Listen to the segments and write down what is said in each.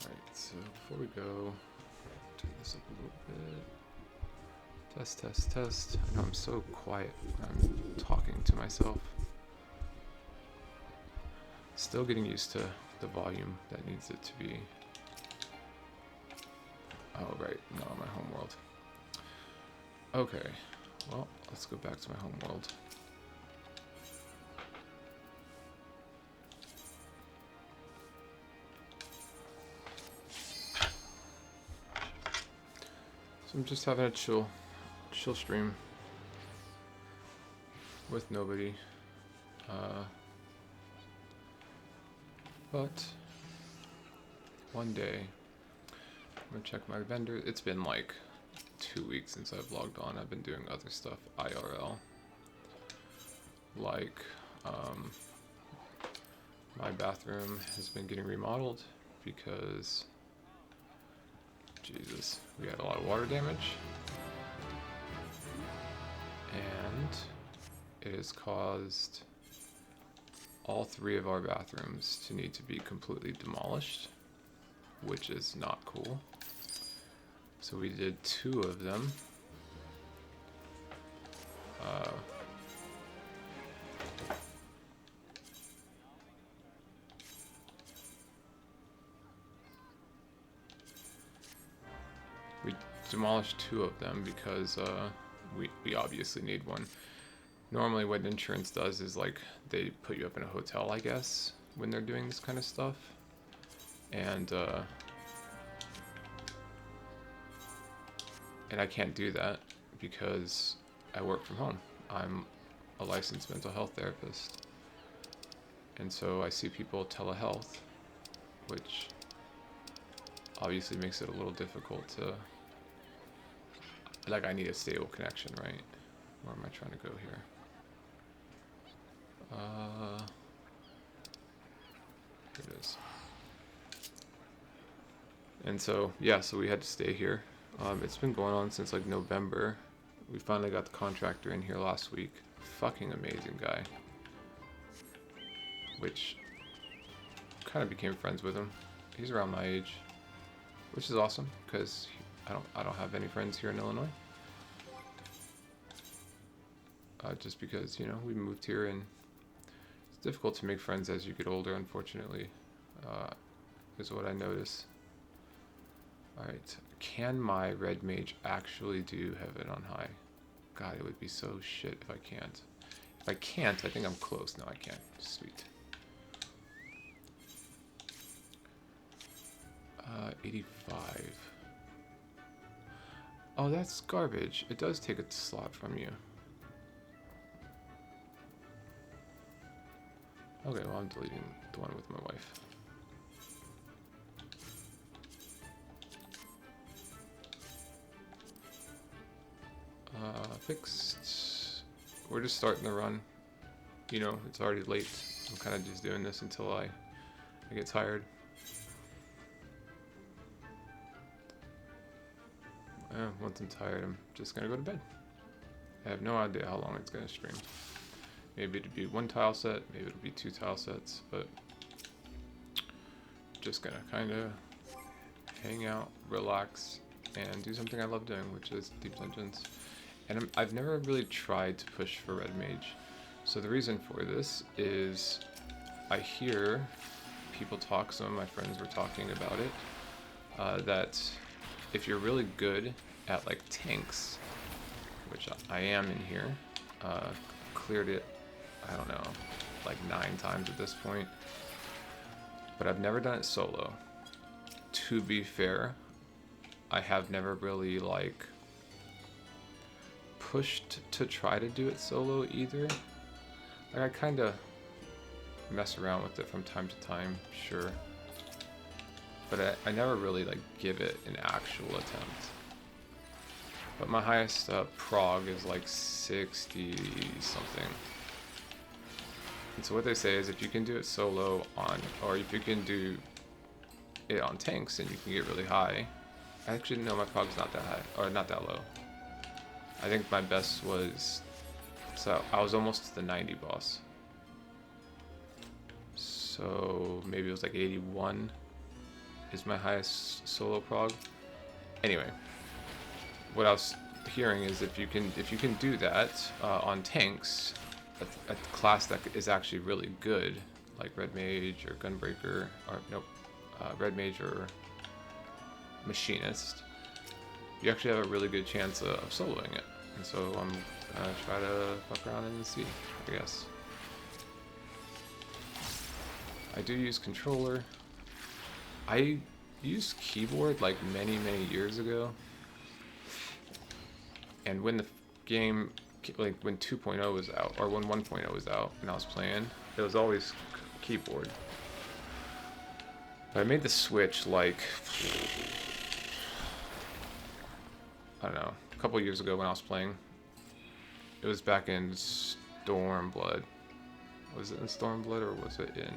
Alright, so before we go, turn this up a little bit. Test, test, test. I know I'm so quiet when I'm talking to myself. Still getting used to the volume that needs it to be. Oh, right, not on my home world. Okay, well, let's go back to my home world. So I'm just having a chill stream with nobody. But one day I'm gonna check my vendor. It's been like 2 weeks since I've logged on. I've been doing other stuff IRL, like my bathroom has been getting remodeled because Jesus, we had a lot of water damage, and it has caused all 3 of our bathrooms to need to be completely demolished, which is not cool. So we did 2 of them. We demolished 2 of them because we obviously need one. Normally what insurance does is like they put you up in a hotel, I guess, when they're doing this kind of stuff. And I can't do that because I work from home. I'm a licensed mental health therapist. And so I see people telehealth, which obviously makes it a little difficult to, like, I need a stable connection, right? Where am I trying to go here? Here it is. And so, yeah, so we had to stay here. It's been going on since like November. We finally got the contractor in here last week. Fucking amazing guy. Which kind of became friends with him. He's around my age, which is awesome because I don't have any friends here in Illinois. Just because, you know, we moved here and it's difficult to make friends as you get older, unfortunately, is what I notice. Alright, can my red mage actually do Heaven on High? God, it would be so shit if I can't. If I can't, I think I'm close. No, I can't. Sweet. 85. Oh, that's garbage. It does take a slot from you. Okay, well, I'm deleting the one with my wife. Fixed. We're just starting the run. You know, it's already late. I'm kind of just doing this until I get tired. Once I'm tired, I'm just gonna go to bed. I have no idea how long it's gonna stream. Maybe it'll be 1 tile set, maybe it'll be 2 tile sets, but just gonna kind of hang out, relax, and do something I love doing, which is Deep Dungeons. And I've never really tried to push for Red Mage. So the reason for this is I hear people talk, some of my friends were talking about it, that if you're really good at like tanks, which I am in here, cleared it, I don't know, like 9 times at this point, but I've never done it solo. To be fair, I have never really like pushed to try to do it solo either. Like I kind of mess around with it from time to time, sure, but I never really like give it an actual attempt. But my highest prog is like 60 something. And so what they say is if you can do it solo on, or if you can do it on tanks, then you can get really high. Actually, no, my prog's not that high, or not that low. I think my best was, so I was almost to the 90 boss. So maybe it was like 81. is my highest solo prog. Anyway, what I was hearing is if you can do that on tanks, a class that is actually really good, like Red Mage or Gunbreaker, or nope, Red Mage or Machinist, you actually have a really good chance of soloing it. And so I'm gonna try to fuck around and see, I guess. I do use controller. I used keyboard like many years ago. And when the game, like when 2.0 was out, or when 1.0 was out and I was playing, it was always keyboard. But I made the switch like, I don't know, a couple years ago when I was playing. It was back in Stormblood. Was it in Stormblood or was it in...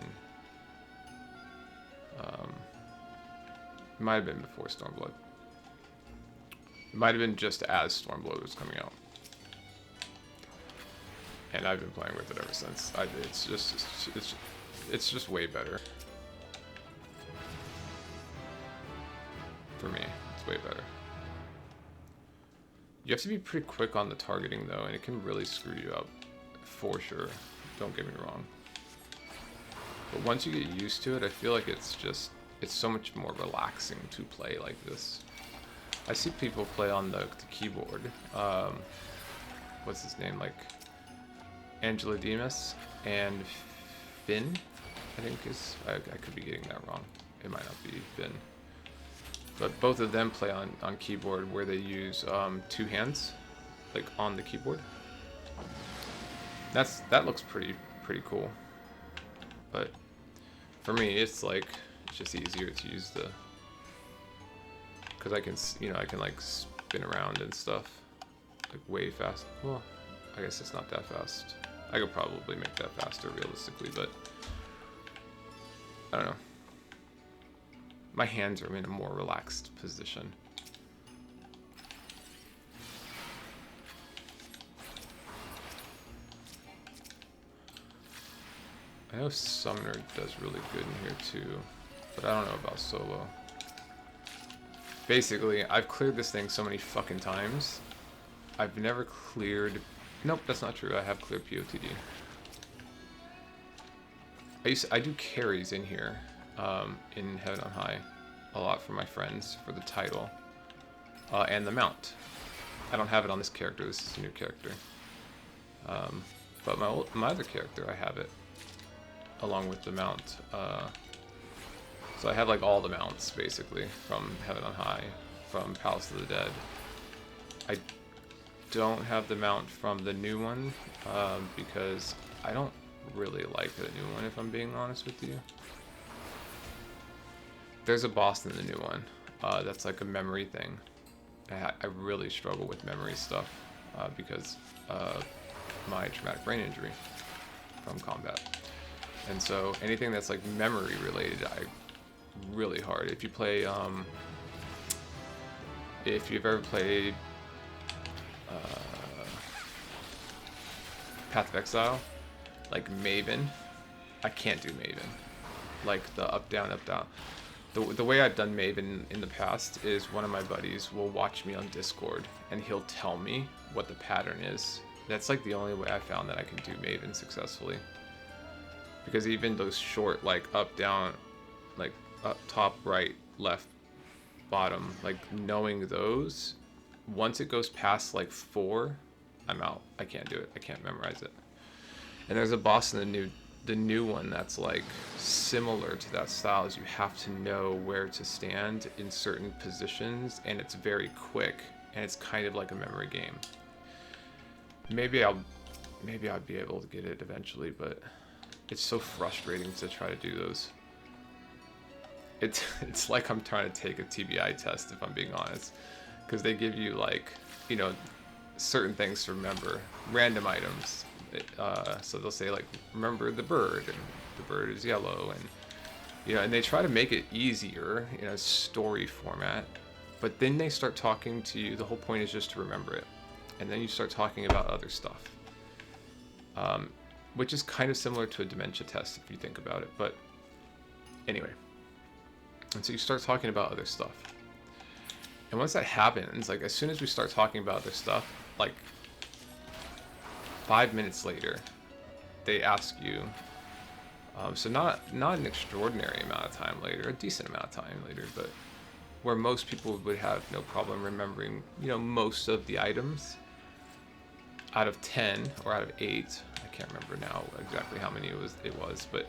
it might have been before Stormblood. It might have been just as Stormblood was coming out. And I've been playing with it ever since. It's just way better. For me, it's way better. You have to be pretty quick on the targeting though, and it can really screw you up, for sure. Don't get me wrong. But once you get used to it, I feel like it's so much more relaxing to play like this. I see people play on the keyboard. What's his name? Like Angela Demas and Finn, I think is. I could be getting that wrong. It might not be Finn. But both of them play on keyboard where they use two hands, like on the keyboard. That looks pretty cool. But for me, it's just easier to use the, because I can like spin around and stuff like way fast. Well, I guess it's not that fast. I could probably make that faster realistically, but I don't know. My hands are in a more relaxed position. I know Summoner does really good in here too, but I don't know about solo. Basically, I've cleared this thing so many fucking times. I've never cleared... Nope, that's not true. I have cleared POTD. I do carries in here, in Heaven on High, a lot for my friends, for the title, and the mount. I don't have it on this character. This is a new character. But my other character, I have it, along with the mount. So I have like all the mounts, basically, from Heaven on High, from Palace of the Dead. I don't have the mount from the new one, because I don't really like the new one, if I'm being honest with you. There's a boss in the new one that's like a memory thing. I really struggle with memory stuff because of my traumatic brain injury from combat. And so anything that's like memory related, really hard. If you play, if you've ever played Path of Exile, like Maven, I can't do Maven. Like the up down up down. The way I've done Maven in the past is one of my buddies will watch me on Discord and he'll tell me what the pattern is. That's like the only way I found that I can do Maven successfully. Because even those short, like up down, like up top right left bottom, like knowing those, once it goes past like 4, I'm out. I can't do it. I can't memorize it. And there's a boss in the new one that's like similar to that style, is you have to know where to stand in certain positions, and it's very quick, and it's kind of like a memory game. Maybe I'll be able to get it eventually, but it's so frustrating to try to do those. It's like I'm trying to take a TBI test, if I'm being honest, because they give you like, you know, certain things to remember, random items. So they'll say like, remember the bird, and the bird is yellow, and you know, and they try to make it easier in a story format, but then they start talking to you. The whole point is just to remember it, and then you start talking about other stuff, which is kind of similar to a dementia test if you think about it. But anyway, And so you start talking about other stuff. And once that happens, like as soon as we start talking about other stuff, like 5 minutes later, they ask you, so not an extraordinary amount of time later, a decent amount of time later, but where most people would have no problem remembering, most of the items out of 10 or out of 8. I can't remember now exactly how many it was, but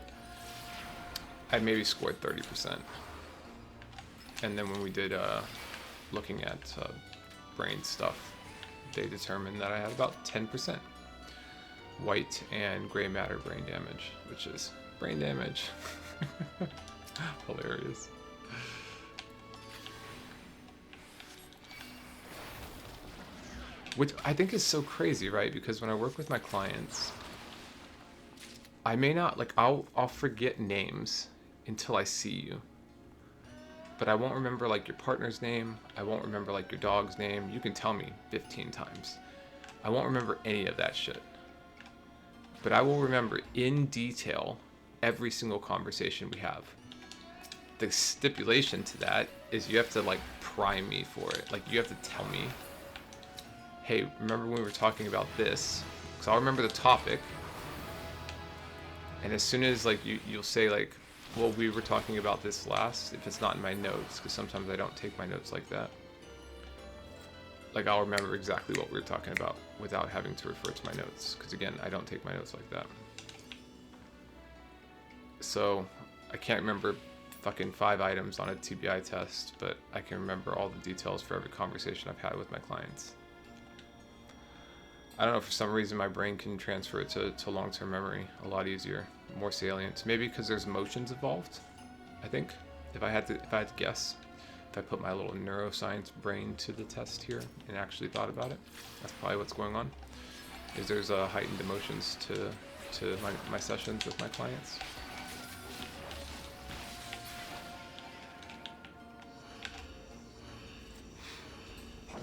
I maybe scored 30%. And then when we did looking at brain stuff, they determined that I had about 10% white and gray matter brain damage, which is brain damage. Hilarious. Which I think is so crazy, right? Because when I work with my clients, I may not, like, I'll forget names until I see you. But I won't remember, like, your partner's name. I won't remember, like, your dog's name. You can tell me 15 times. I won't remember any of that shit. But I will remember in detail every single conversation we have. The stipulation to that is you have to, like, prime me for it. Like, you have to tell me, hey, remember when we were talking about this? Because I'll remember the topic. And as soon as, like, you'll say, like, well, we were talking about this last, if it's not in my notes, because sometimes I don't take my notes like that. Like, I'll remember exactly what we were talking about without having to refer to my notes. Because, again, I don't take my notes like that. So, I can't remember fucking 5 items on a TBI test, but I can remember all the details for every conversation I've had with my clients. I don't know, for some reason my brain can transfer it to long-term memory a lot easier, more salient. Maybe because there's emotions involved, I think. If I had to guess, if I put my little neuroscience brain to the test here and actually thought about it, that's probably what's going on. Is there's heightened emotions to my sessions with my clients.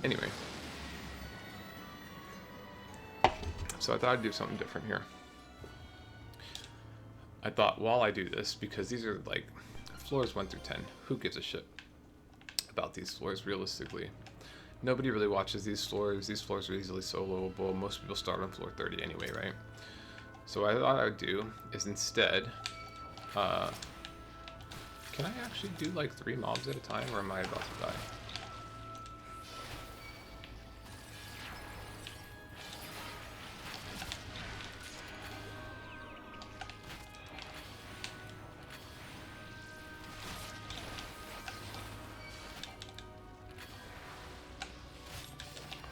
Anyway. So I thought I'd do something different here. I thought while I do this, because these are like floors 1 through 10, who gives a shit about these floors realistically? Nobody really watches these floors. These floors are easily soloable. Most people start on floor 30 anyway, right? So what I thought I would do is instead, can I actually do like 3 mobs at a time, or am I about to die?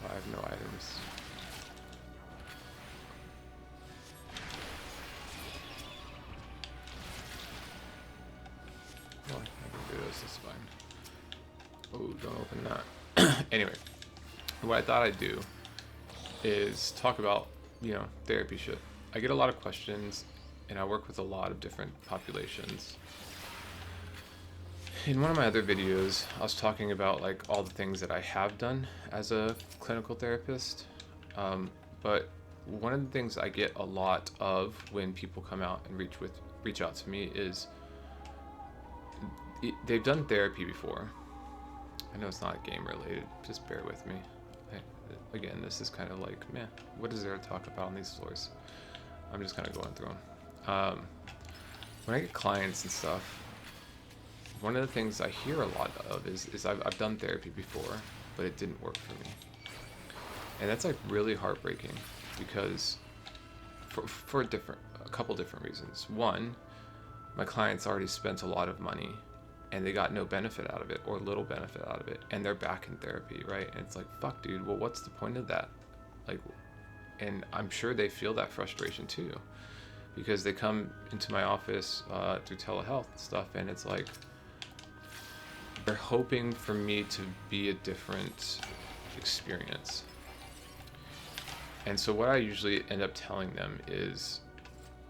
I have no items. Well, I can do this, it's fine. Oh, don't open that. Anyway, what I thought I'd do is talk about, therapy shit. I get a lot of questions, and I work with a lot of different populations. In one of my other videos, I was talking about like all the things that I have done as a clinical therapist. But one of the things I get a lot of when people come out and reach out to me is they've done therapy before. I know it's not game related, just bear with me. Again, this is kind of like, man, what is there to talk about on these floors? I'm just kind of going through them. When I get clients and stuff, one of the things I hear a lot of is I've done therapy before, but it didn't work for me. And that's like really heartbreaking, because for a couple different reasons. One, my clients already spent a lot of money and they got no benefit out of it, or little benefit out of it, and they're back in therapy, right? And it's like, fuck, dude, well, what's the point of that? Like, and I'm sure they feel that frustration too, because they come into my office through telehealth and stuff, and it's like, they're hoping for me to be a different experience. And so what I usually end up telling them is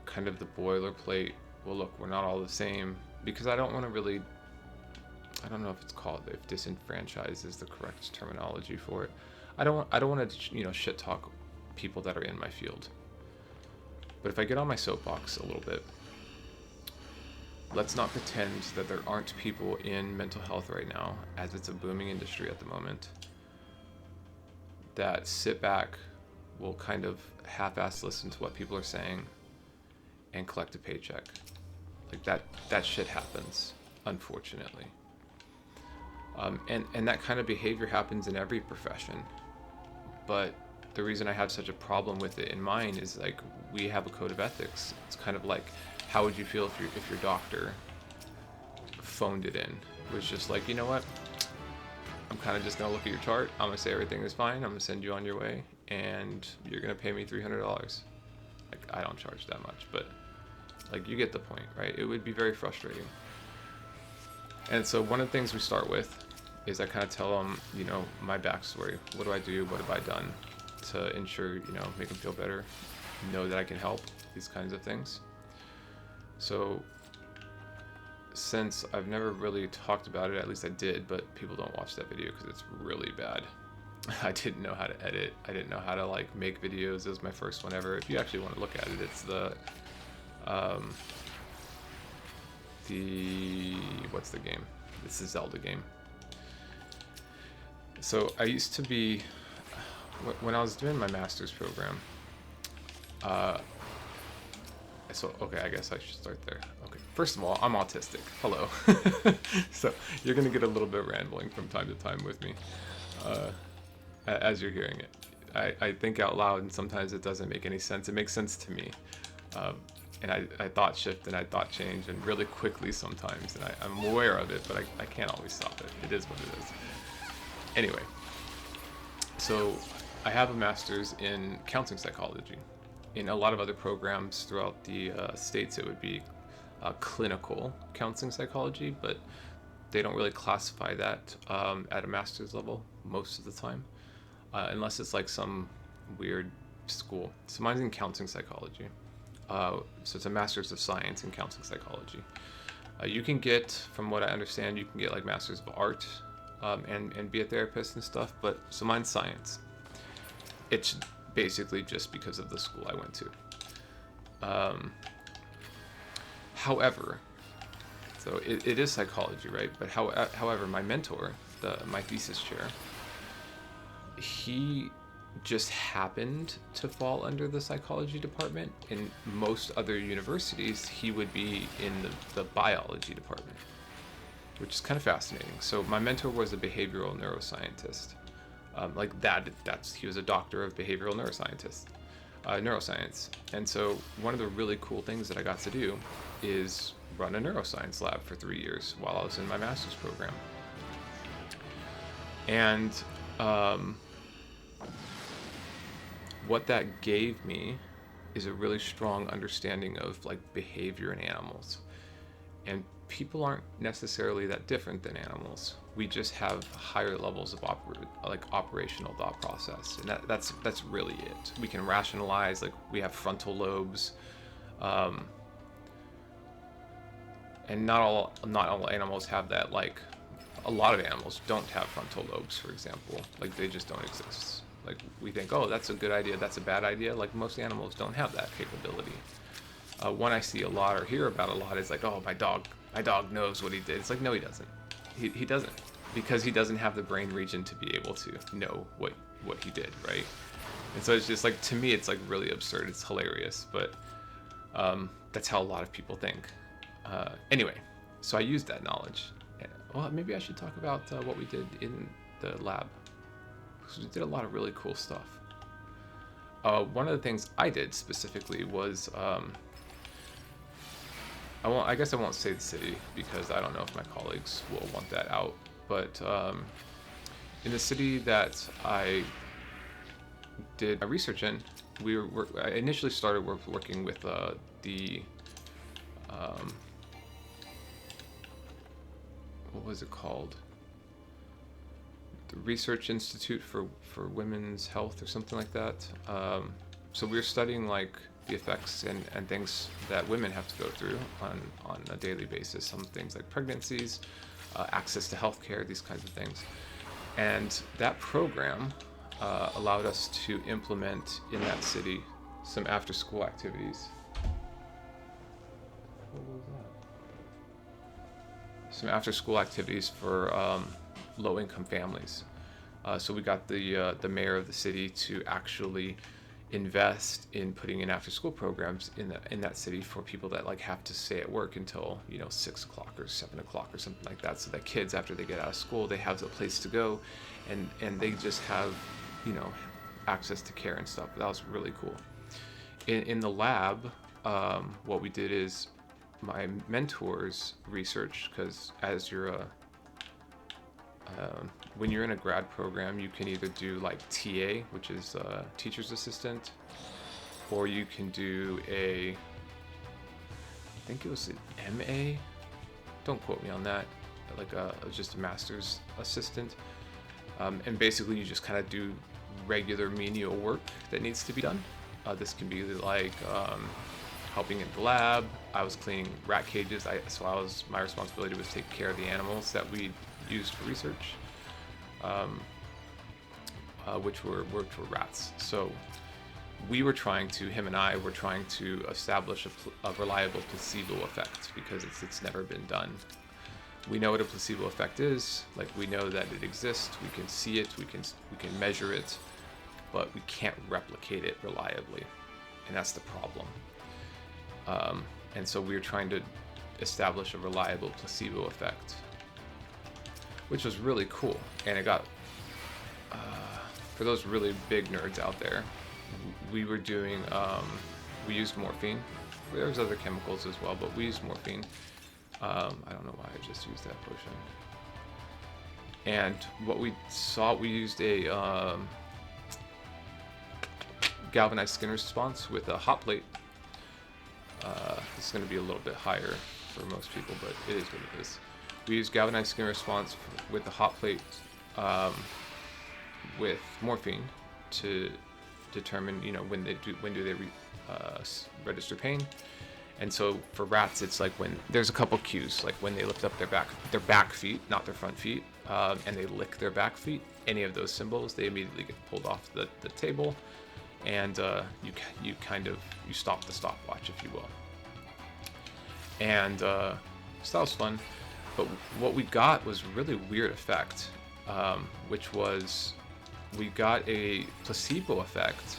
kind of the boilerplate, well, look, we're not all the same, because I don't want to really, I don't know if it's called, if disenfranchise is the correct terminology for it. I don't want to, shit talk people that are in my field. But if I get on my soapbox a little bit, let's not pretend that there aren't people in mental health right now, as it's a booming industry at the moment, that sit back, will kind of half-ass listen to what people are saying, and collect a paycheck. Like that shit happens, unfortunately. And that kind of behavior happens in every profession. But the reason I have such a problem with it in mine is like we have a code of ethics. It's kind of like, how would you feel if your doctor phoned it in? It was just like, you know what? I'm kind of just gonna look at your chart. I'm gonna say everything is fine. I'm gonna send you on your way, and you're gonna pay me $300. Like, I don't charge that much, but like, you get the point, right? It would be very frustrating. And so one of the things we start with is I kind of tell them, you know, my backstory. What do I do? What have I done to ensure, you know, make them feel better, know that I can help, these kinds of things. So since I've never really talked about it, at least I did, but people don't watch that video because it's really bad. I didn't know how to edit. I didn't know how to like make videos. It was my first one ever. If you actually want to look at it, it's what's the game? It's the Zelda game. So I used to be, when I was doing my master's program, so, okay, I guess I should start there. Okay, first of all, I'm autistic. Hello. So you're going to get a little bit rambling from time to time with me as you're hearing it. I think out loud, and sometimes it doesn't make any sense. It makes sense to me. And I thought shift and I thought change, and really quickly sometimes, and I'm aware of it, but I can't always stop it. It is what it is. Anyway, so I have a master's in counseling psychology. In a lot of other programs throughout the states, it would be clinical counseling psychology, but they don't really classify that at a master's level most of the time, unless it's like some weird school. So mine's in counseling psychology. So it's a master's of science in counseling psychology. You can get, from what I understand, you can get like masters of art and be a therapist and stuff, but so mine's science. It's basically just because of the school I went to. However, so it is psychology, right? But however, my mentor, my thesis chair, he just happened to fall under the psychology department. In most other universities, he would be in the biology department, which is kind of fascinating. So my mentor was a behavioral neuroscientist. He was a doctor of behavioral neuroscience. And so one of the really cool things that I got to do is run a neuroscience lab for 3 years while I was in my master's program. And what that gave me is a really strong understanding of like behavior in animals. And people aren't necessarily that different than animals. We just have higher levels of operational thought process, and that's really it. We can rationalize, like we have frontal lobes, and not all animals have that. Like a lot of animals don't have frontal lobes, for example. Like they just don't exist. Like we think, oh, that's a good idea, that's a bad idea. Like most animals don't have that capability. One I see a lot or hear about a lot is like, oh, my dog knows what he did. It's like, no, he doesn't. He doesn't, because he doesn't have the brain region to be able to know what he did, right? And so it's just like, to me, it's like really absurd. It's hilarious, but that's how a lot of people think. Anyway, so I used that knowledge. Well, maybe I should talk about what we did in the lab, because we did a lot of really cool stuff. One of the things I did specifically was, I guess I won't say the city because I don't know if my colleagues will want that out, but in the city that I did my research in, I initially started working with what was it called? The Research Institute for Women's Health or something like that. So we were studying like the effects and things that women have to go through on a daily basis. Some things like pregnancies, access to healthcare, these kinds of things. And that program allowed us to implement in that city some after-school activities. What was that? some after-school activities for low-income families. So we got the mayor of the city to actually invest in putting in after-school programs in that city for people that like have to stay at work until 6 o'clock or 7 o'clock or something like that. So that kids, after they get out of school, they have a place to go, and they just have access to care and stuff. That was really cool. In the lab, what we did is my mentors research, because as you're when you're in a grad program, you can either do like TA, which is teacher's assistant, or you can do I think it was an MA, don't quote me on that, like just a master's assistant. And basically you just kind of do regular menial work that needs to be done. This can be like helping in the lab. I was cleaning rat cages, my responsibility was to take care of the animals that we used for research, which were rats. So him and I were trying to establish a reliable placebo effect, because it's never been done. We know what a placebo effect is. Like, we know that it exists, we can see it, we can measure it, but we can't replicate it reliably, and that's the problem. And so we were trying to establish a reliable placebo effect, which was really cool. And it got, for those really big nerds out there, we were doing, we used morphine. There was other chemicals as well, but we used morphine. I don't know why I just used that potion. And what we saw, we used a galvanized skin response with a hot plate. This is going to be a little bit higher for most people, but it is what it is. We use galvanized skin response with the hot plate with morphine to determine, when do they register pain. And so for rats, it's like when there's a couple cues, like when they lift up their back feet, not their front feet, and they lick their back feet. Any of those symbols, they immediately get pulled off the table, and you stop the stopwatch, if you will. And so that was fun. But what we got was a really weird effect, which was we got a placebo effect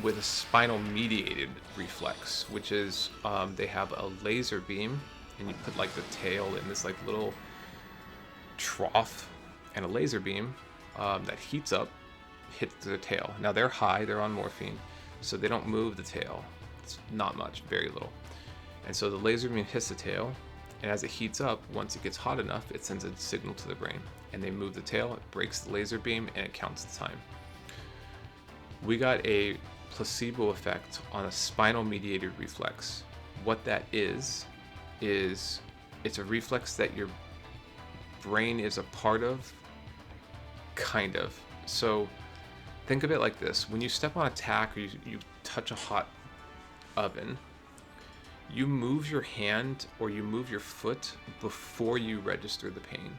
with a spinal mediated reflex, which is they have a laser beam, and you put like the tail in this like little trough, and a laser beam that heats up, hits the tail. Now they're high, they're on morphine, so they don't move the tail. It's not much, very little. And so the laser beam hits the tail, and as it heats up, once it gets hot enough, it sends a signal to the brain, and they move the tail, it breaks the laser beam, and it counts the time. We got a placebo effect on a spinal mediated reflex. What that is it's a reflex that your brain is a part of, kind of. So think of it like this: when you step on a tack, or you touch a hot oven, you move your hand or you move your foot before you register the pain,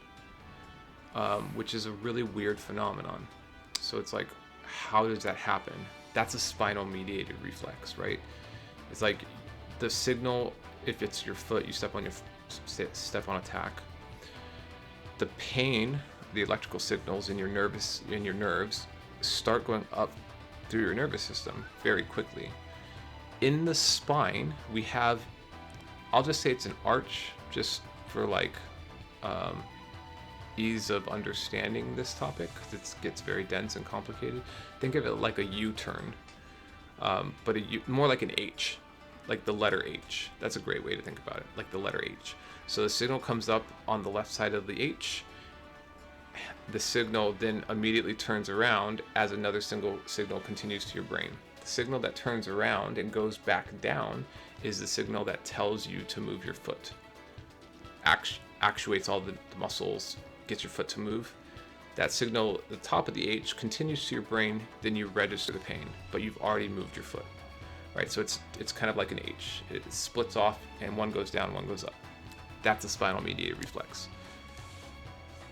which is a really weird phenomenon. So it's like, how does that happen? That's a spinal mediated reflex, right? It's like the signal, if it's your foot, you step on a tack, the pain, the electrical signals in your nerves start going up through your nervous system very quickly. In the spine, we have, I'll just say it's an arch, just for like ease of understanding this topic, because it gets very dense and complicated. Think of it like a U-turn, but more like an H, like the letter H. That's a great way to think about it, like the letter H. So the signal comes up on the left side of the H. The signal then immediately turns around as another signal continues to your brain. The signal that turns around and goes back down is the signal that tells you to move your foot. Actuates all the muscles, gets your foot to move. That signal at the top of the H continues to your brain, then you register the pain, but you've already moved your foot, right? So it's kind of like an H. It splits off, and one goes down, one goes up. That's a spinal mediated reflex.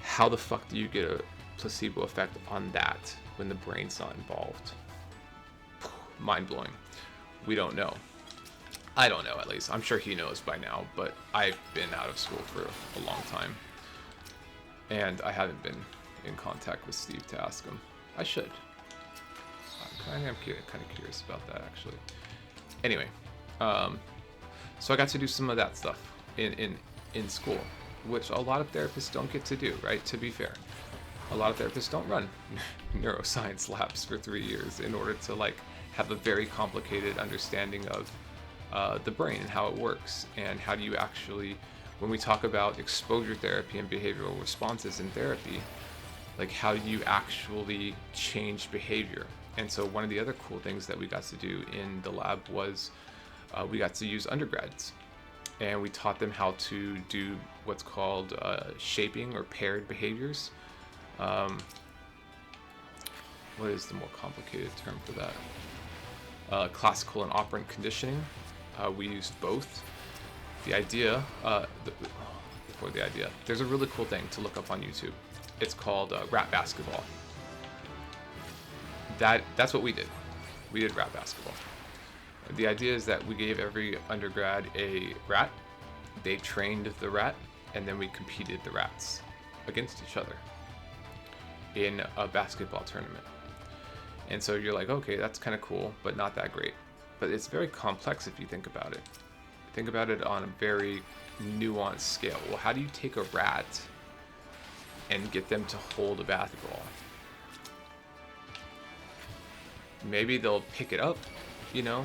How the fuck do you get a placebo effect on that when the brain's not involved? Mind-blowing. We don't know. I don't know, at least. I'm sure he knows by now, but I've been out of school for a long time. And I haven't been in contact with Steve to ask him. I should. I am kind of curious about that, actually. Anyway, so I got to do some of that stuff in school, which a lot of therapists don't get to do, right? To be fair. A lot of therapists don't run neuroscience labs for 3 years in order to like have a very complicated understanding of the brain and how it works, and how do you actually, when we talk about exposure therapy and behavioral responses in therapy, like how do you actually change behavior. And so one of the other cool things that we got to do in the lab was we got to use undergrads, and we taught them how to do what's called shaping or paired behaviors. What is the more complicated term for that? Classical and operant conditioning. We used both. The idea, before the idea, there's a really cool thing to look up on YouTube. It's called rat basketball. That's what we did. We did rat basketball. The idea is that we gave every undergrad a rat. They trained the rat, and then we competed the rats against each other in a basketball tournament. And so you're like, okay, that's kind of cool, but not that great. But it's very complex if you think about it. Think about it on a very nuanced scale. Well, how do you take a rat and get them to hold a basketball? Maybe they'll pick it up, you know,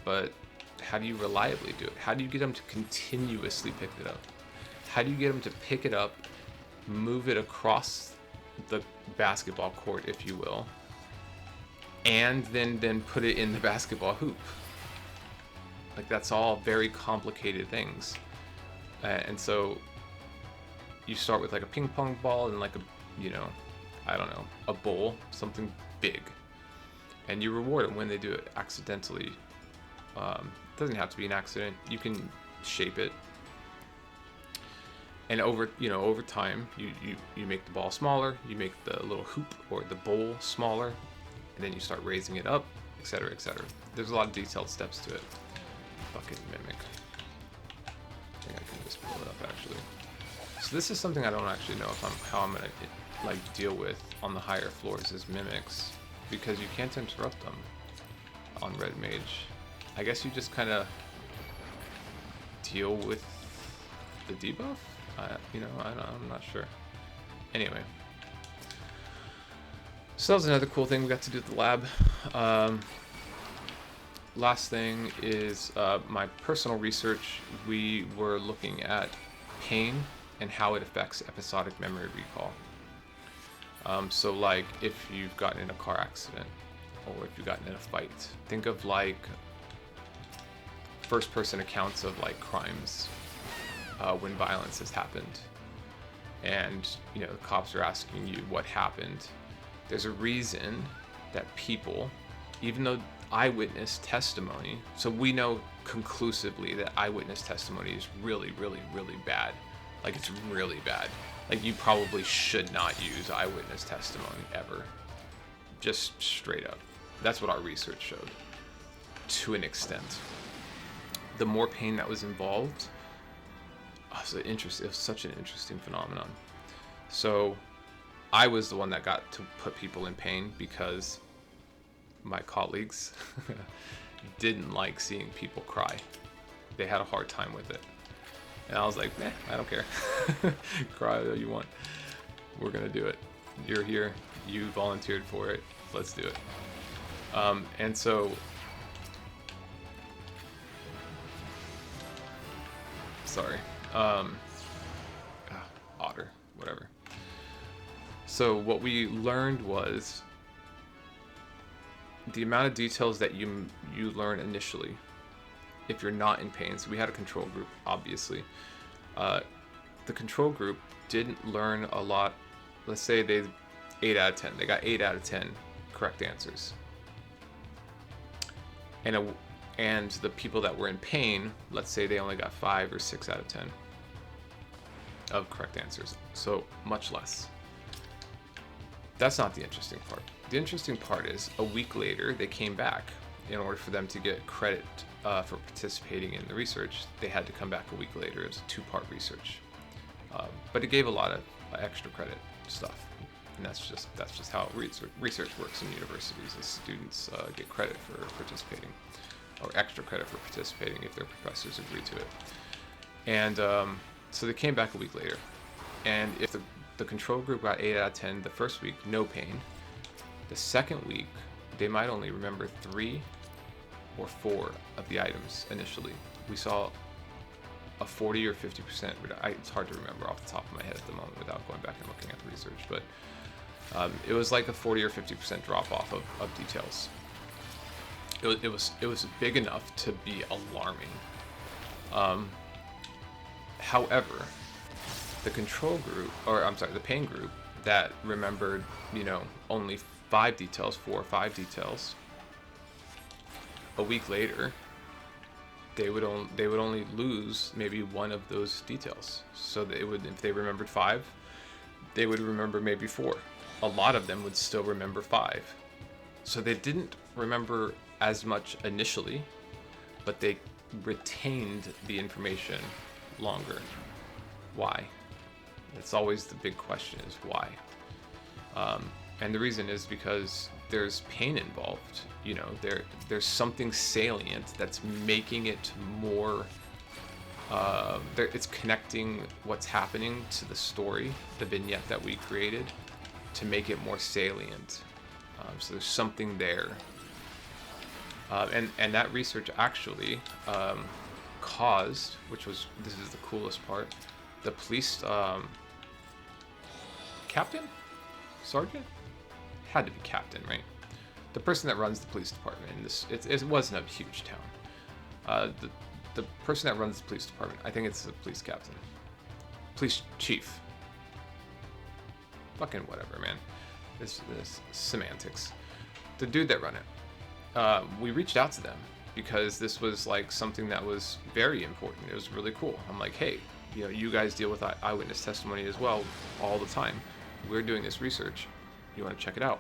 but how do you reliably do it? How do you get them to continuously pick it up? How do you get them to pick it up, move it across the basketball court, if you will, and then put it in the basketball hoop? Like, that's all very complicated things. And so you start with like a ping pong ball and like a, you know, I don't know, a bowl, something big. And you reward them when they do it accidentally. It doesn't have to be an accident. You can shape it. And over time, you make the ball smaller, you make the little hoop or the bowl smaller, and then you start raising it up, etc., etc. There's a lot of detailed steps to it. Fucking mimic. I think I can just pull it up, actually. So this is something I don't actually know how I'm gonna like deal with on the higher floors, is mimics, because you can't interrupt them on Red Mage. I guess you just kind of deal with the debuff. I'm not sure. Anyway, so that was another cool thing we got to do at the lab. Last thing is my personal research. We were looking at pain and how it affects episodic memory recall. So like if you've gotten in a car accident or if you've gotten in a fight, think of like first person accounts of like crimes when violence has happened, and you know the cops are asking you what happened. There's a reason that people, even though eyewitness testimony, so we know conclusively that eyewitness testimony is really, really, really bad. Like, it's really bad. Like, you probably should not use eyewitness testimony ever. Just straight up. That's what our research showed, to an extent. The more pain that was involved, it was such an interesting phenomenon. So I was the one that got to put people in pain because my colleagues didn't like seeing people cry. They had a hard time with it. And I was like, I don't care. Cry all you want. We're gonna do it. You're here. You volunteered for it. Let's do it. And so, sorry. Otter, whatever. So what we learned was the amount of details that you learn initially, if you're not in pain. So we had a control group, obviously. The control group didn't learn a lot. Let's say they 8 out of 10. They got 8 out of 10 correct answers. And the people that were in pain, let's say they only got 5 or 6 out of 10 of correct answers. So much less. That's not the interesting part. The interesting part is a week later they came back in order for them to get credit for participating in the research, they had to come back a week later. It was a 2-part research, but it gave a lot of extra credit stuff, and that's just how research works in universities. Is students get credit for participating, or extra credit for participating if their professors agree to it. And so they came back a week later, and if the control group got 8 out of 10 the first week, no pain. The second week, they might only remember 3 or 4 of the items initially. We saw a 40 or 50%. It's hard to remember off the top of my head at the moment without going back and looking at the research, but it was like a 40 or 50% drop off of details. It was big enough to be alarming. However, the control group, the pain group that remembered, only 4 or 5 details, a week later, they would only lose maybe 1 of those details. So if they remembered 5, they would remember maybe 4. A lot of them would still remember 5. So they didn't remember as much initially, but they retained the information longer. Why? It's always the big question, is why. And the reason is because there's pain involved. There's something salient that's making it more. It's connecting what's happening to the story, the vignette that we created, to make it more salient. So there's something there. And that research actually caused, this is the coolest part, the police captain, sergeant, had to be captain, right? The person that runs the police department in this, it wasn't a huge town. The person that runs the police department, I think it's the police captain, police chief. Fucking whatever, man. This semantics. The dude that run it. We reached out to them because this was like something that was very important. It was really cool. I'm like, hey, you guys deal with eyewitness testimony as well all the time. We're doing this research. You want to check it out?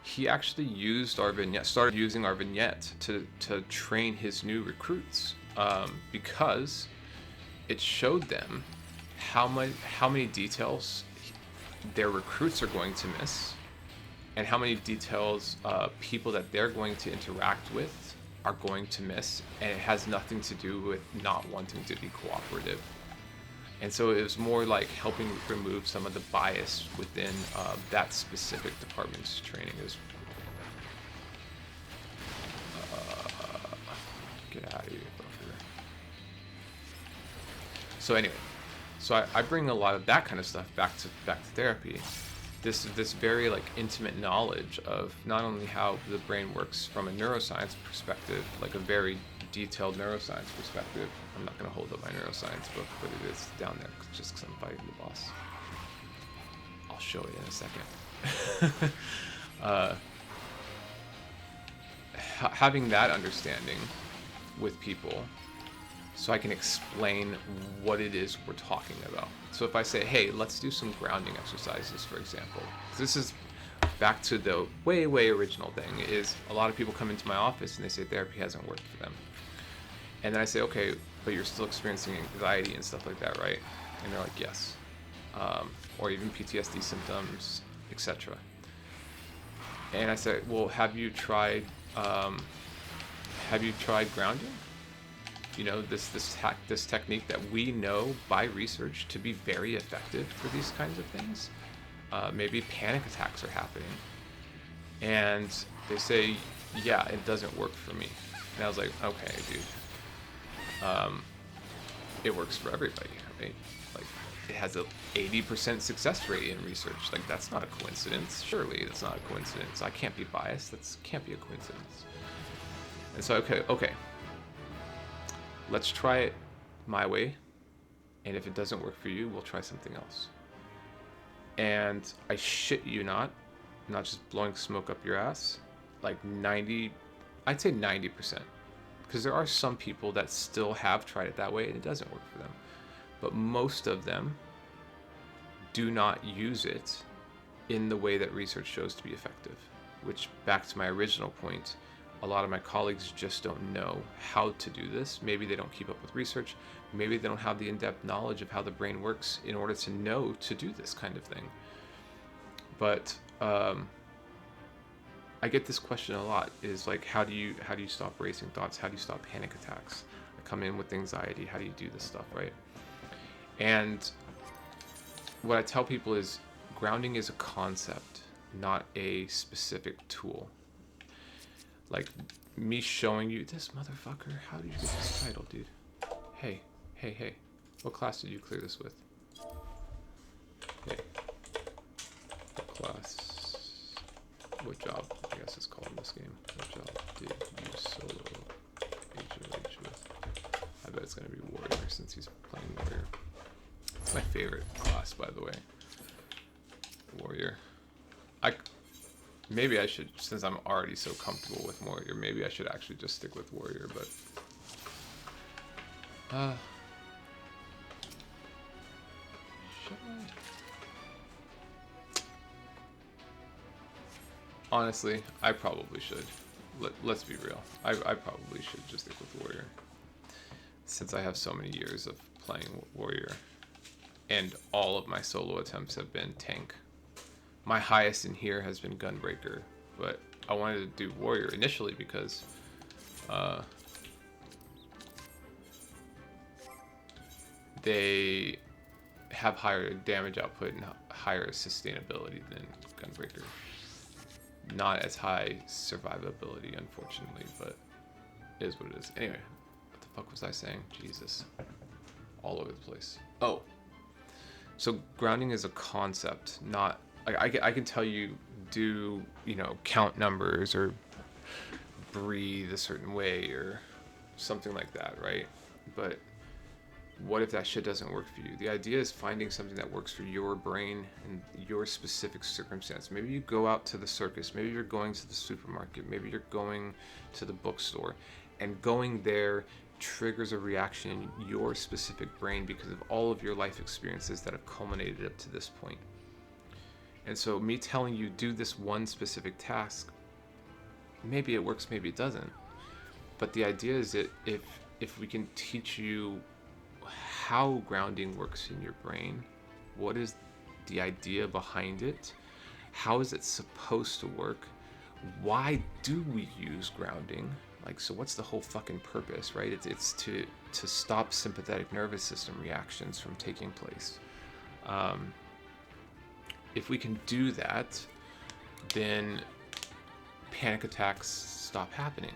He actually used our vignette, started using our vignette to train his new recruits, because it showed them how many details their recruits are going to miss, and how many details people that they're going to interact with are going to miss, and it has nothing to do with not wanting to be cooperative. And so it was more like helping remove some of the bias within that specific department's training. Get out of here. So anyway, I bring a lot of that kind of stuff back to therapy. This very like intimate knowledge of not only how the brain works from a neuroscience perspective, like a very detailed neuroscience perspective. I'm not going to hold up my neuroscience book, but it is down there just because I'm fighting the boss. I'll show you in a second. Having that understanding with people, so I can explain what it is we're talking about. So if I say, hey, let's do some grounding exercises, for example. This is back to the way original thing, is a lot of people come into my office and they say therapy hasn't worked for them. And then I say, okay, but you're still experiencing anxiety and stuff like that, right? And they're like, yes. Or even PTSD symptoms, etc. And I say, well, have you tried grounding? This technique that we know by research to be very effective for these kinds of things. Maybe panic attacks are happening. And they say, yeah, it doesn't work for me. And I was like, okay, dude. It works for everybody, right? Like, it has a 80% success rate in research. Like, that's not a coincidence. Surely that's not a coincidence. I can't be biased. That can't be a coincidence. And so, okay. Let's try it my way. And if it doesn't work for you, we'll try something else. And I shit you not just blowing smoke up your ass, like I'd say 90%. Because there are some people that still have tried it that way and it doesn't work for them. But most of them do not use it in the way that research shows to be effective. Which, back to my original point, a lot of my colleagues just don't know how to do this. Maybe they don't keep up with research. Maybe they don't have the in-depth knowledge of how the brain works in order to know to do this kind of thing. But I get this question a lot, is like, how do you stop racing thoughts? How do you stop panic attacks? I come in with anxiety. How do you do this stuff, right? And what I tell people is grounding is a concept, not a specific tool. Like me showing you this motherfucker, how did you get this title, dude? Hey, what class did you clear this with? Hey, what job, I guess it's called in this game. What job did you solo HOH with? I bet it's gonna be Warrior, since he's playing Warrior. It's my favorite class, by the way. Warrior. Maybe I should, since I'm already so comfortable with Warrior, maybe I should actually just stick with Warrior, but should I? Honestly, I probably should. Let's be real. I probably should just stick with Warrior, since I have so many years of playing Warrior, and all of my solo attempts have been tank. My highest in here has been Gunbreaker, but I wanted to do Warrior initially because they have higher damage output and higher sustainability than Gunbreaker. Not as high survivability, unfortunately, but it is what it is. Anyway, what the fuck was I saying? Jesus. All over the place. Oh. So grounding is a concept, not... I can tell you, count numbers or breathe a certain way or something like that, right? But what if that shit doesn't work for you? The idea is finding something that works for your brain and your specific circumstance. Maybe you go out to the circus, maybe you're going to the supermarket, maybe you're going to the bookstore, and going there triggers a reaction in your specific brain because of all of your life experiences that have culminated up to this point. And so me telling you do this one specific task, maybe it works, maybe it doesn't. But the idea is that if we can teach you how grounding works in your brain, what is the idea behind it, how is it supposed to work, why do we use grounding, like, so what's the whole fucking purpose, right? It's to stop sympathetic nervous system reactions from taking place. If we can do that, then panic attacks stop happening.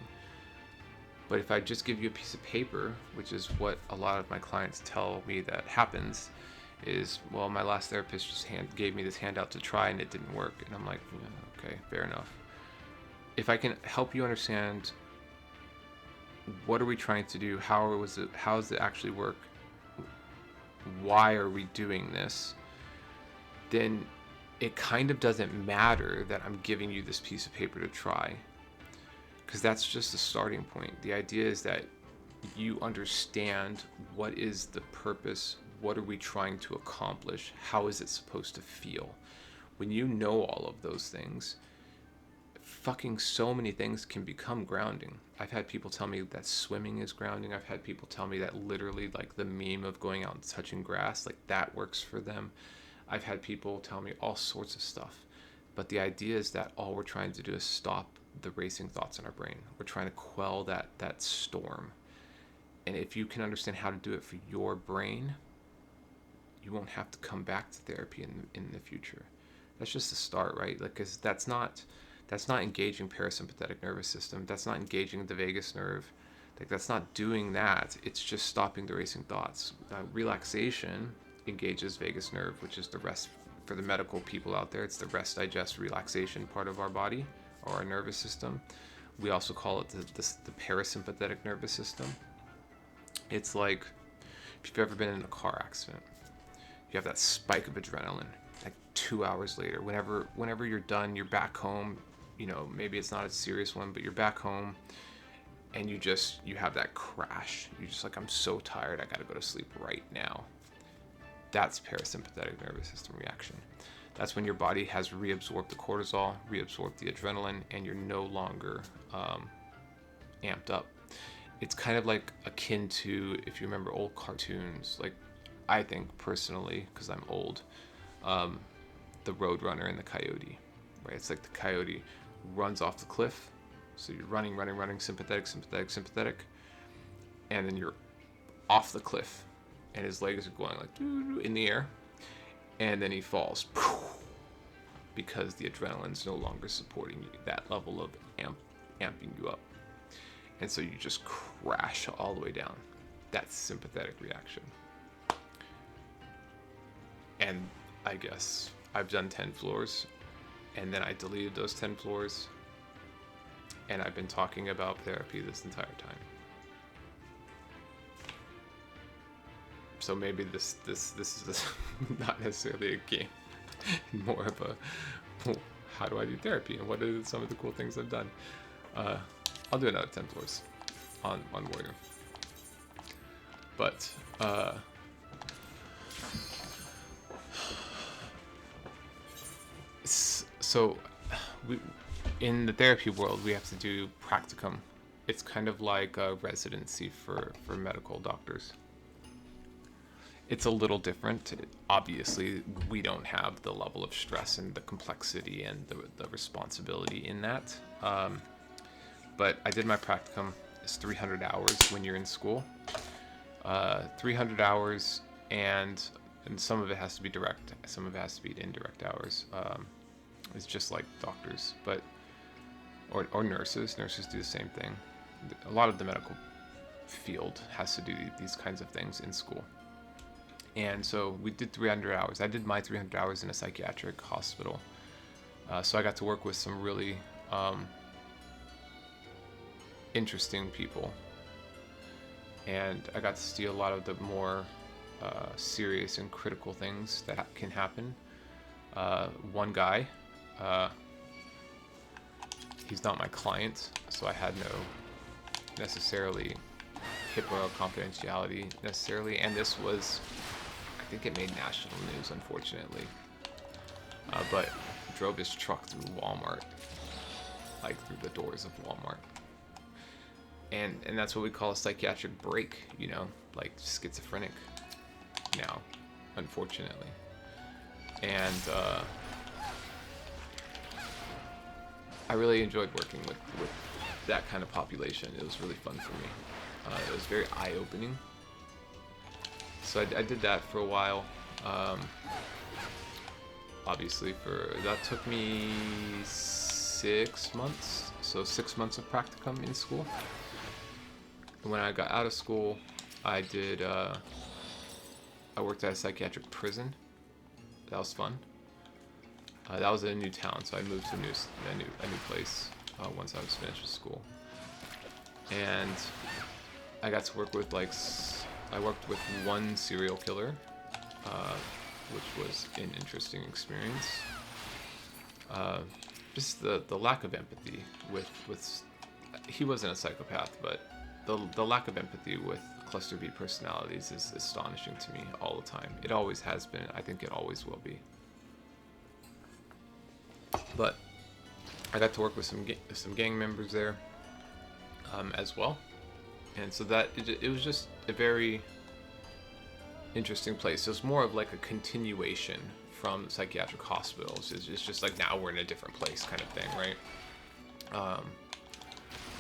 But if I just give you a piece of paper, which is what a lot of my clients tell me that happens, is, well, my last therapist just gave me this handout to try and it didn't work. And I'm like, yeah, okay, fair enough. If I can help you understand what are we trying to do, how does it actually work, why are we doing this, then it kind of doesn't matter that I'm giving you this piece of paper to try, because that's just the starting point. The idea is that you understand what is the purpose, what are we trying to accomplish, how is it supposed to feel. When you know all of those things, fucking so many things can become grounding. I've had people tell me that swimming is grounding. I've had people tell me that literally, like, the meme of going out and touching grass, like, that works for them. I've had people tell me all sorts of stuff. But the idea is that all we're trying to do is stop the racing thoughts in our brain. We're trying to quell that storm. And if you can understand how to do it for your brain, you won't have to come back to therapy in the future. That's just the start, right? Like, 'cause that's not engaging parasympathetic nervous system. That's not engaging the vagus nerve. Like, that's not doing that. It's just stopping the racing thoughts. Relaxation engages vagus nerve, which is the rest. For the medical people out there, it's the rest, digest, relaxation part of our body or our nervous system. We also call it the parasympathetic nervous system. It's like if you've ever been in a car accident, you have that spike of adrenaline. Like 2 hours later, whenever you're done, you're back home. Maybe it's not a serious one, but you're back home, and you have that crash. You're just like, I'm so tired, I gotta go to sleep right now. That's parasympathetic nervous system reaction. That's when your body has reabsorbed the cortisol, reabsorbed the adrenaline, and you're no longer amped up. It's kind of like akin to, if you remember old cartoons, like I think personally, because I'm old, the Roadrunner and the Coyote, right? It's like the Coyote runs off the cliff, so you're running, sympathetic, and then you're off the cliff, and his legs are going like in the air, and then he falls because the adrenaline's no longer supporting you, that level of amping you up, and so you just crash all the way down. That's sympathetic reaction. And I guess I've done 10 floors, and then I deleted those 10 floors, and I've been talking about therapy this entire time. So maybe this is not necessarily a game, more of a how do I do therapy and what are some of the cool things I've done. I'll do another 10 floors on Warrior. But so we, in the therapy world, we have to do practicum. It's kind of like a residency for medical doctors. It's a little different. Obviously, we don't have the level of stress and the complexity and the responsibility in that. But I did my practicum. It's 300 hours when you're in school. 300 hours, and some of it has to be direct, some of it has to be indirect hours. It's just like doctors, but or nurses. Nurses do the same thing. A lot of the medical field has to do these kinds of things in school. And so we did 300 hours. I did my 300 hours in a psychiatric hospital. So I got to work with some really interesting people. And I got to see a lot of the more serious and critical things that can happen. One guy, he's not my client, so I had no necessarily HIPAA or confidentiality necessarily. And this was, I think it made national news, unfortunately. But drove his truck through Walmart, like through the doors of Walmart. And that's what we call a psychiatric break, you know, like schizophrenic now, unfortunately. And I really enjoyed working with that kind of population. It was really fun for me. It was very eye-opening. So I did that for a while. Obviously, that took me 6 months. So 6 months of practicum in school. When I got out of school, I worked at a psychiatric prison. That was fun. That was in a new town, so I moved to a new place once I was finished with school. And I got to work with I worked with one serial killer, which was an interesting experience. Just the lack of empathy with he wasn't a psychopath, but the lack of empathy with cluster B personalities is astonishing to me all the time. It always has been. I think it always will be. But I got to work with some gang members there as well, and so that it was just a very interesting place. It was more of like a continuation from psychiatric hospitals. It's just like now we're in a different place kind of thing, right?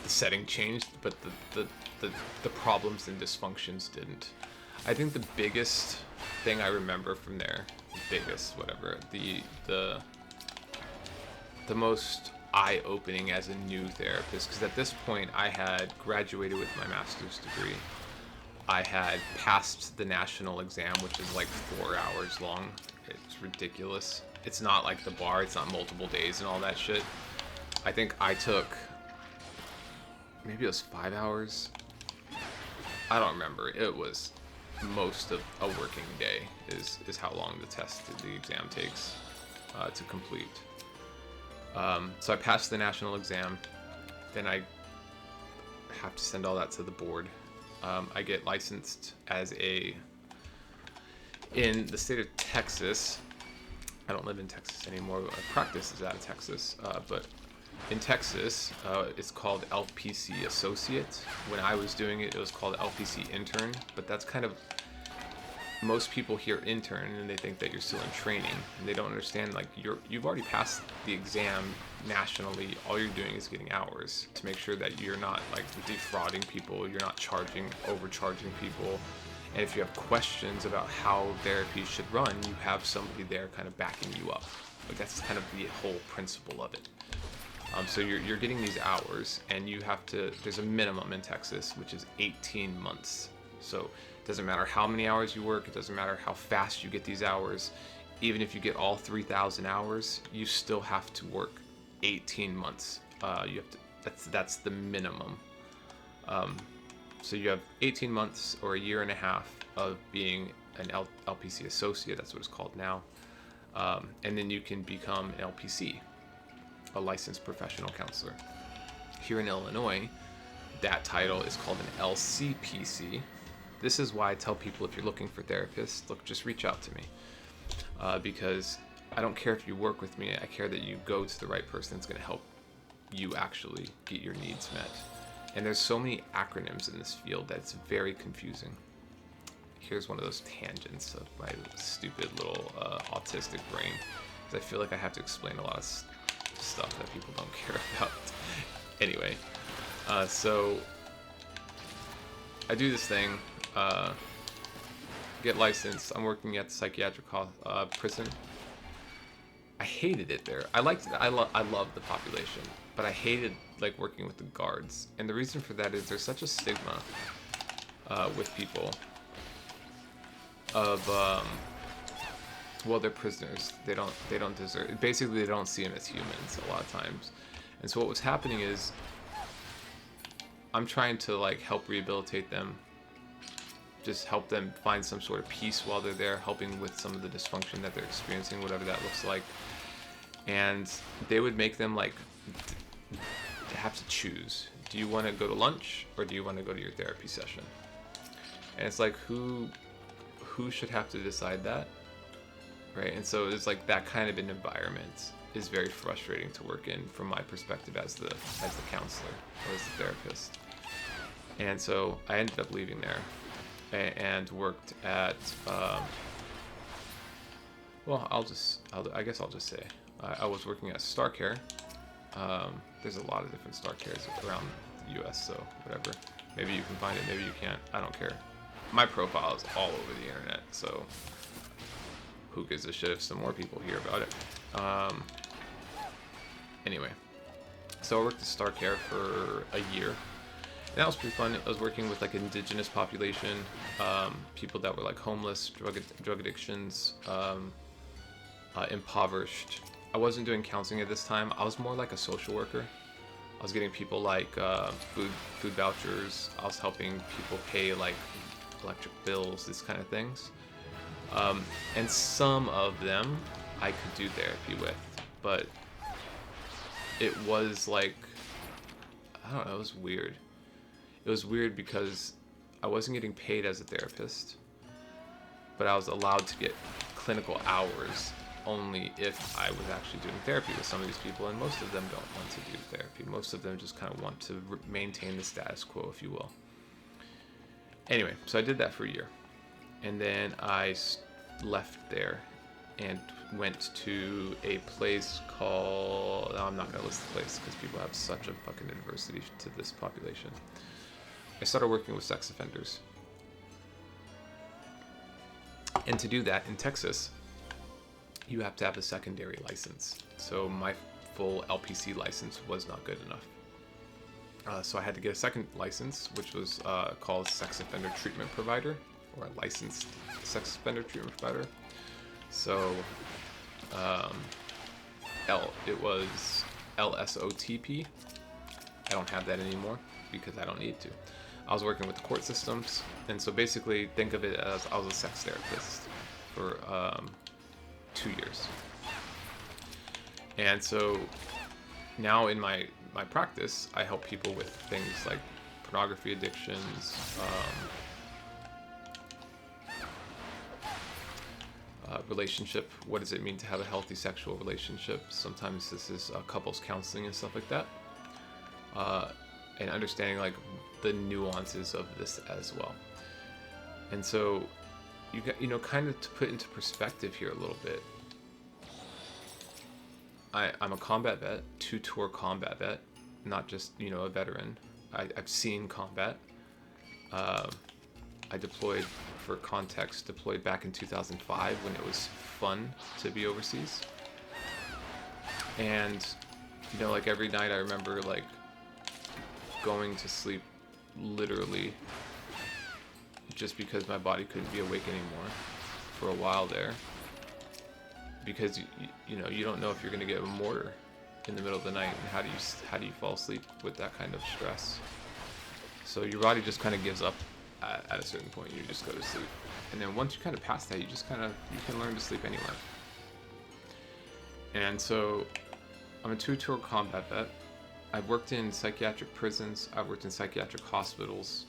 The setting changed, but the problems and dysfunctions didn't. I think the biggest thing I remember from there, the most eye-opening as a new therapist, because at this point I had graduated with my master's degree. I had passed the national exam, which is like 4 hours long. It's ridiculous. It's not like the bar, it's not multiple days and all that shit. I think I took, maybe it was 5 hours. I don't remember. It was most of a working day is how long the exam takes to complete. So I passed the national exam. Then I have to send all that to the board. I get licensed in the state of Texas. I don't live in Texas anymore. I practice is out of Texas, but In Texas, it's called LPC Associate. When I was doing it, it was called LPC Intern, but that's kind of, most people hear intern and they think that you're still in training, and they don't understand like you've already passed the exam nationally. All you're doing is getting hours to make sure that you're not like defrauding people, you're not overcharging people. And if you have questions about how therapy should run, you have somebody there kind of backing you up. Like that's kind of the whole principle of it. So you're getting these hours, and you have to, there's a minimum in Texas, which is 18 months. So it doesn't matter how many hours you work, it doesn't matter how fast you get these hours. Even if you get all 3,000 hours, you still have to work 18 months. You have to, that's the minimum. So you have 18 months or a year and a half of being an LPC associate, that's what it's called now. And then you can become an LPC, a licensed professional counselor. Here in Illinois, that title is called an LCPC. This is why I tell people, if you're looking for therapists, look, just reach out to me. Because I don't care if you work with me, I care that you go to the right person that's going to help you actually get your needs met. And there's so many acronyms in this field that it's very confusing. Here's one of those tangents of my stupid little autistic brain, because I feel like I have to explain a lot of stuff that people don't care about. Anyway, so I do this thing, get licensed. I'm working at the psychiatric prison. I hated it there. I liked it. I love the population, but I hated like working with the guards. And the reason for that is there's such a stigma with people of well, they're prisoners. They don't deserve. Basically, they don't see them as humans a lot of times. And so what was happening is, I'm trying to like help rehabilitate them, just help them find some sort of peace while they're there, helping with some of the dysfunction that they're experiencing, whatever that looks like. And they would make them like have to choose. Do you want to go to lunch, or do you want to go to your therapy session? And it's like, who should have to decide that? Right? And so it's like that kind of an environment is very frustrating to work in from my perspective as the counselor or as the therapist. And so I ended up leaving there and worked at well, I guess I'll just say I was working at Star Care. There's a lot of different Star Cares around the US, so whatever. Maybe you can find it, maybe you can't. I don't care. My profile is all over the internet, so who gives a shit if some more people hear about it. Anyway, so I worked at Star Care for a year. And that was pretty fun. I was working with like indigenous population, people that were like homeless, drug addictions, impoverished. I wasn't doing counseling at this time. I was more like a social worker. I was getting people like food vouchers. I was helping people pay like electric bills, these kind of things. And some of them I could do therapy with, but it was like, I don't know, it was weird. It was weird because I wasn't getting paid as a therapist, but I was allowed to get clinical hours only if I was actually doing therapy with some of these people, and most of them don't want to do therapy. Most of them just kind of want to maintain the status quo, if you will. Anyway, so I did that for a year, and then I left there and went to a place called, I'm not going to list the place because people have such a fucking adversity to this population. I started working with sex offenders. And to do that in Texas, you have to have a secondary license. So my full LPC license was not good enough. So I had to get a second license, which was called Sex Offender Treatment Provider, or a licensed sex offender treatment provider. So it was LSOTP. I don't have that anymore because I don't need to. I was working with the court systems, and so basically think of it as I was a sex therapist for 2 years. And so now in my practice, I help people with things like pornography addictions, relationship. What does it mean to have a healthy sexual relationship? Sometimes this is couples counseling and stuff like that, and understanding like the nuances of this as well. And so you got, kind of to put into perspective here a little bit. I'm a combat vet, 2-tour combat vet, not just a veteran. I've seen combat. I deployed, for context, deployed back in 2005 when it was fun to be overseas. And, like every night I remember like going to sleep literally just because my body couldn't be awake anymore for a while there. Because you don't know if you're going to get a mortar in the middle of the night, and how do you fall asleep with that kind of stress? So your body just kind of gives up at a certain point. You just go to sleep, and then once you kind of pass that, you can learn to sleep anyway. And so I'm a 2-tour combat vet. I've worked in psychiatric prisons. I've worked in psychiatric hospitals.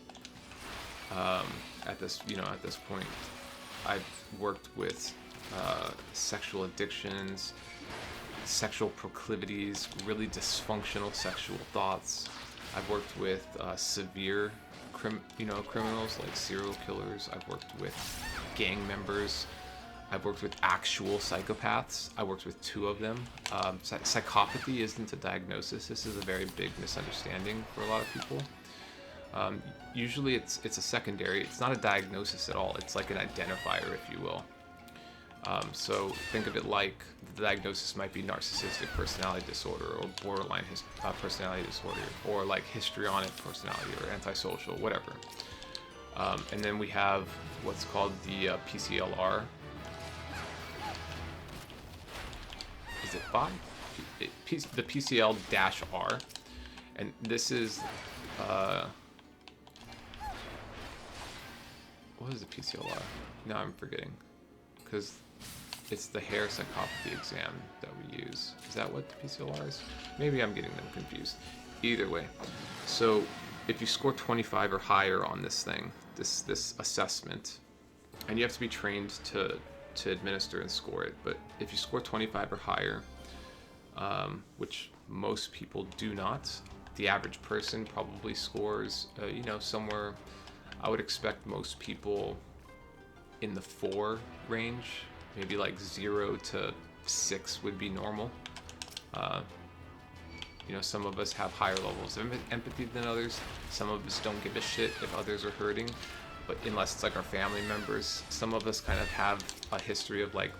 At this point, I've worked with sexual addictions, sexual proclivities, really dysfunctional sexual thoughts. I've worked with severe criminals like serial killers. I've worked with gang members. I've worked with actual psychopaths. I worked with 2 of them. Psychopathy isn't a diagnosis. This is a very big misunderstanding for a lot of people. Usually it's a secondary. It's not a diagnosis at all. It's like an identifier, if you will. So think of it like the diagnosis might be narcissistic personality disorder or borderline personality disorder, or like histrionic personality or antisocial, whatever. And then we have what's called the PCLR. Is it 5? The PCL-R. And this is... what is the PCLR? Now I'm forgetting. Because it's the hair psychopathy exam that we use. Is that what the PCLR is? Maybe I'm getting them confused. Either way. So if you score 25 or higher on this thing, this assessment, and you have to be trained to administer and score it, but if you score 25 or higher, which most people do not, the average person probably scores, somewhere, I would expect most people in the 4 range, maybe like 0 to 6 would be normal. Some of us have higher levels of empathy than others. Some of us don't give a shit if others are hurting, but unless it's like our family members. Some of us kind of have a history of like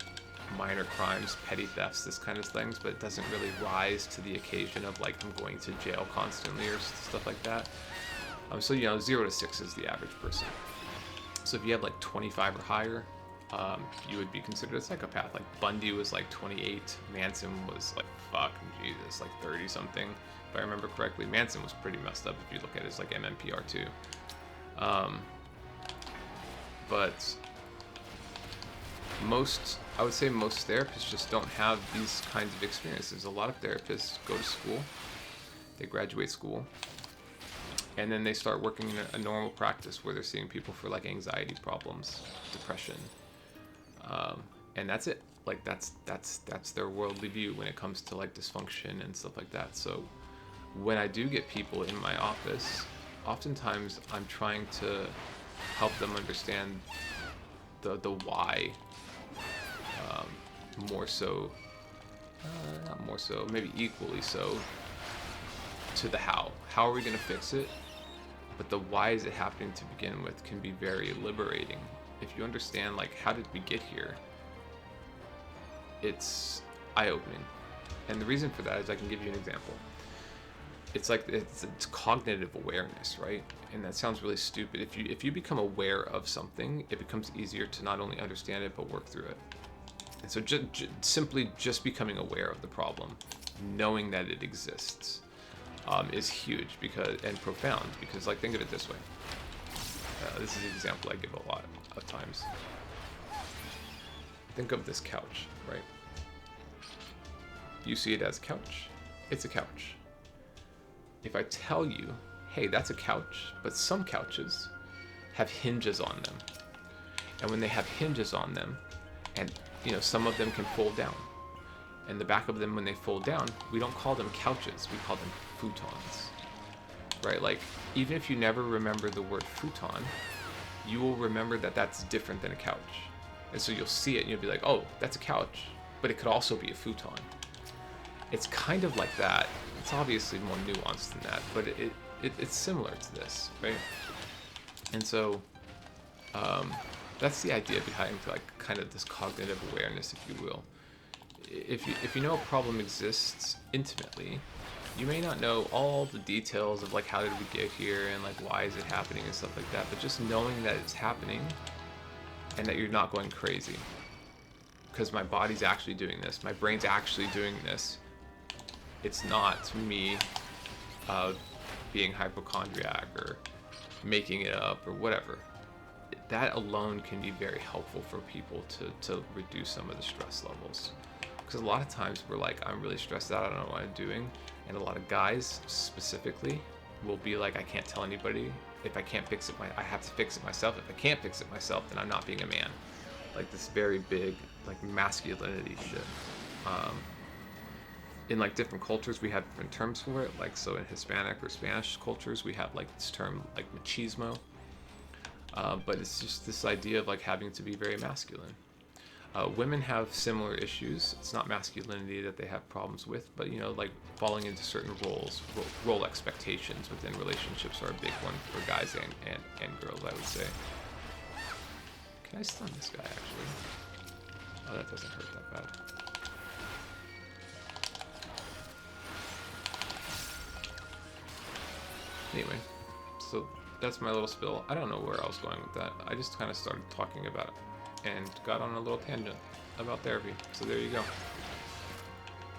minor crimes, petty thefts, this kind of things, but it doesn't really rise to the occasion of like I'm going to jail constantly or stuff like that. So 0 to 6 is the average person. So if you have like 25 or higher, you would be considered a psychopath. Like Bundy was like 28, Manson was like, Jesus, like 30 something. If I remember correctly, Manson was pretty messed up if you look at his like MMPR too. But I would say most therapists just don't have these kinds of experiences. A lot of therapists go to school, they graduate school, and then they start working in a normal practice where they're seeing people for like anxiety problems, depression, and that's it. Like that's their worldly view when it comes to like dysfunction and stuff like that. So when I do get people in my office, oftentimes I'm trying to help them understand the why, more so, not more so, maybe equally so, to the how. How are we going to fix it? But the why is it happening to begin with can be very liberating. If you understand, like, how did we get here? It's eye-opening. And the reason for that is I can give you an example. It's like, it's cognitive awareness, right? And that sounds really stupid. If you become aware of something, it becomes easier to not only understand it, but work through it. And so simply becoming aware of the problem, knowing that it exists, is huge and profound, because like, think of it this way. This is an example I give a lot of times. Think of this couch, right? You see it as a couch. It's a couch. If I tell you, hey, that's a couch, but some couches have hinges on them. And when they have hinges on them, and some of them can fold down. And the back of them, when they fold down, we don't call them couches, we call them futons, right? Like, even if you never remember the word futon, you will remember that that's different than a couch. And so you'll see it and you'll be like, oh, that's a couch, but it could also be a futon. It's kind of like that. It's obviously more nuanced than that, but it's similar to this, right? And so that's the idea behind like kind of this cognitive awareness, if you will. If you know a problem exists intimately, you may not know all the details of like how did we get here and like why is it happening and stuff like that, but just knowing that it's happening and that you're not going crazy because my body's actually doing this, my brain's actually doing this. It's not me being hypochondriac or making it up or whatever. That alone can be very helpful for people to reduce some of the stress levels. Because a lot of times we're like, I'm really stressed out, I don't know what I'm doing. And a lot of guys specifically will be like, I can't tell anybody. If I can't fix it, I have to fix it myself. If I can't fix it myself, then I'm not being a man. Like this very big, like masculinity shit. In like different cultures, we have different terms for it. Like, so in Hispanic or Spanish cultures, we have like this term like machismo. But it's just this idea of like having to be very masculine. Women have similar issues. It's not masculinity that they have problems with, but like falling into certain role expectations within relationships are a big one for guys and girls, I would say. Can I stun this guy actually? Oh, that doesn't hurt that bad. Anyway, so that's my little spill. I don't know where I was going with that. I just kind of started talking about it and got on a little tangent about therapy. So there you go.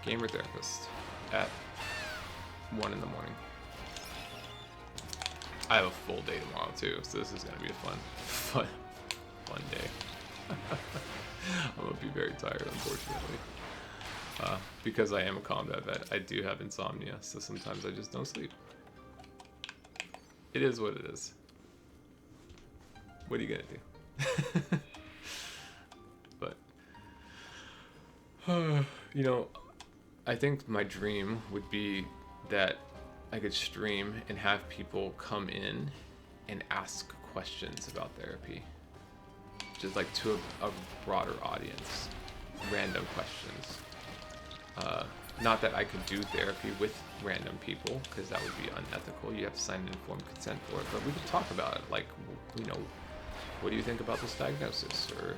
Gamer therapist at 1 in the morning. I have a full day tomorrow too, so this is gonna be a fun day. I'm gonna be very tired, unfortunately. Because I am a combat vet, I do have insomnia, so sometimes I just don't sleep. It is what it is. What are you gonna do? But I think my dream would be that I could stream and have people come in and ask questions about therapy, just like to a broader audience, random questions. Not that I could do therapy with random people, because that would be unethical. You have to sign an informed consent for it. But we could talk about it, like, what do you think about this diagnosis? Or,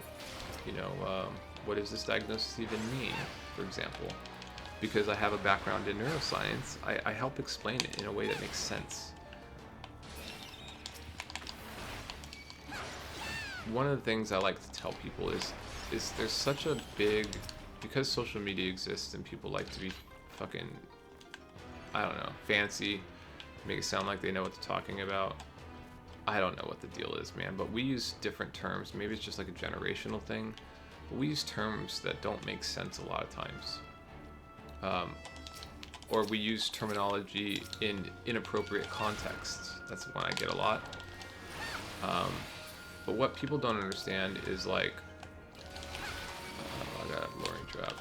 what does this diagnosis even mean, for example? Because I have a background in neuroscience, I help explain it in a way that makes sense. One of the things I like to tell people is there's such a big, because social media exists and people like to be fucking, I don't know, fancy, make it sound like they know what they're talking about. I don't know what the deal is, man, but we use different terms. Maybe it's just like a generational thing, but we use terms that don't make sense a lot of times. Or we use terminology in inappropriate contexts. That's one I get a lot. But what people don't understand is like, I got a luring trap.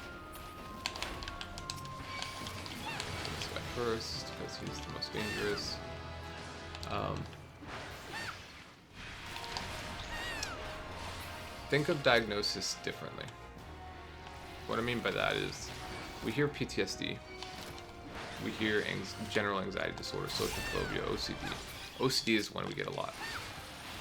This guy first, because he's the most dangerous. Think of diagnosis differently. What I mean by that is, we hear PTSD, we hear general anxiety disorder, social phobia, OCD. OCD is one we get a lot.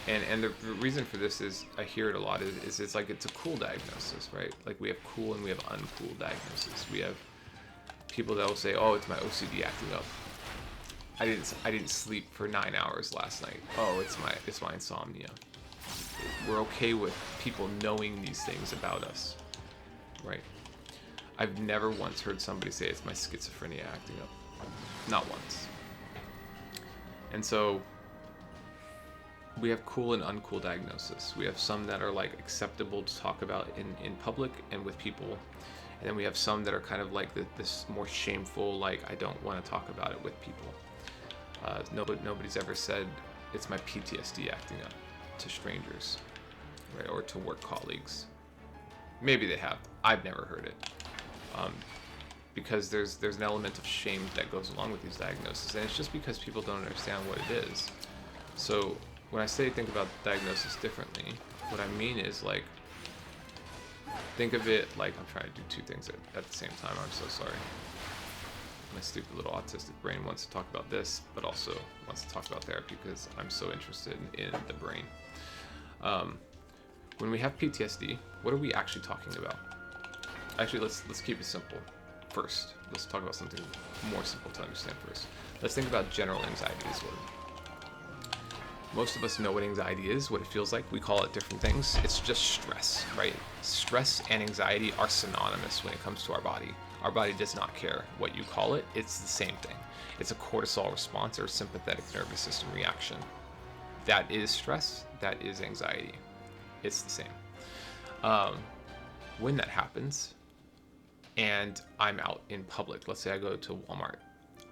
And the reason for this is, I hear it a lot, is it's like it's a cool diagnosis, right? Like we have cool and we have uncool diagnosis. We have people that will say, oh, it's my OCD acting up. I didn't sleep for 9 hours last night. Oh, it's my insomnia. We're okay with people knowing these things about us, right? I've never once heard somebody say it's my schizophrenia acting up. Not once. And so we have cool and uncool diagnosis. We have some that are like acceptable to talk about in public and with people. And then we have some that are kind of like this more shameful, like I don't want to talk about it with people. Nobody's ever said it's my PTSD acting up to strangers, right? Or to work colleagues. Maybe they have. I've never heard it. Because there's an element of shame that goes along with these diagnoses, and it's just because people don't understand what it is. So when I say think about diagnosis differently, what I mean is like, think of it like, I'm trying to do two things at the same time. I'm so sorry. My stupid little autistic brain wants to talk about this, but also wants to talk about therapy because I'm so interested in the brain. When we have PTSD, what are we actually talking about? Actually, let's keep it simple. First, let's talk about something more simple to understand first. Let's think about general anxiety disorder. Most of us know what anxiety is, what it feels like. We call it different things. It's just stress, right? Stress and anxiety are synonymous when it comes to our body. Our body does not care what you call it. It's the same thing. It's a cortisol response or sympathetic nervous system reaction. That is stress. That is anxiety. It's the same. When that happens, and I'm out in public, let's say I go to Walmart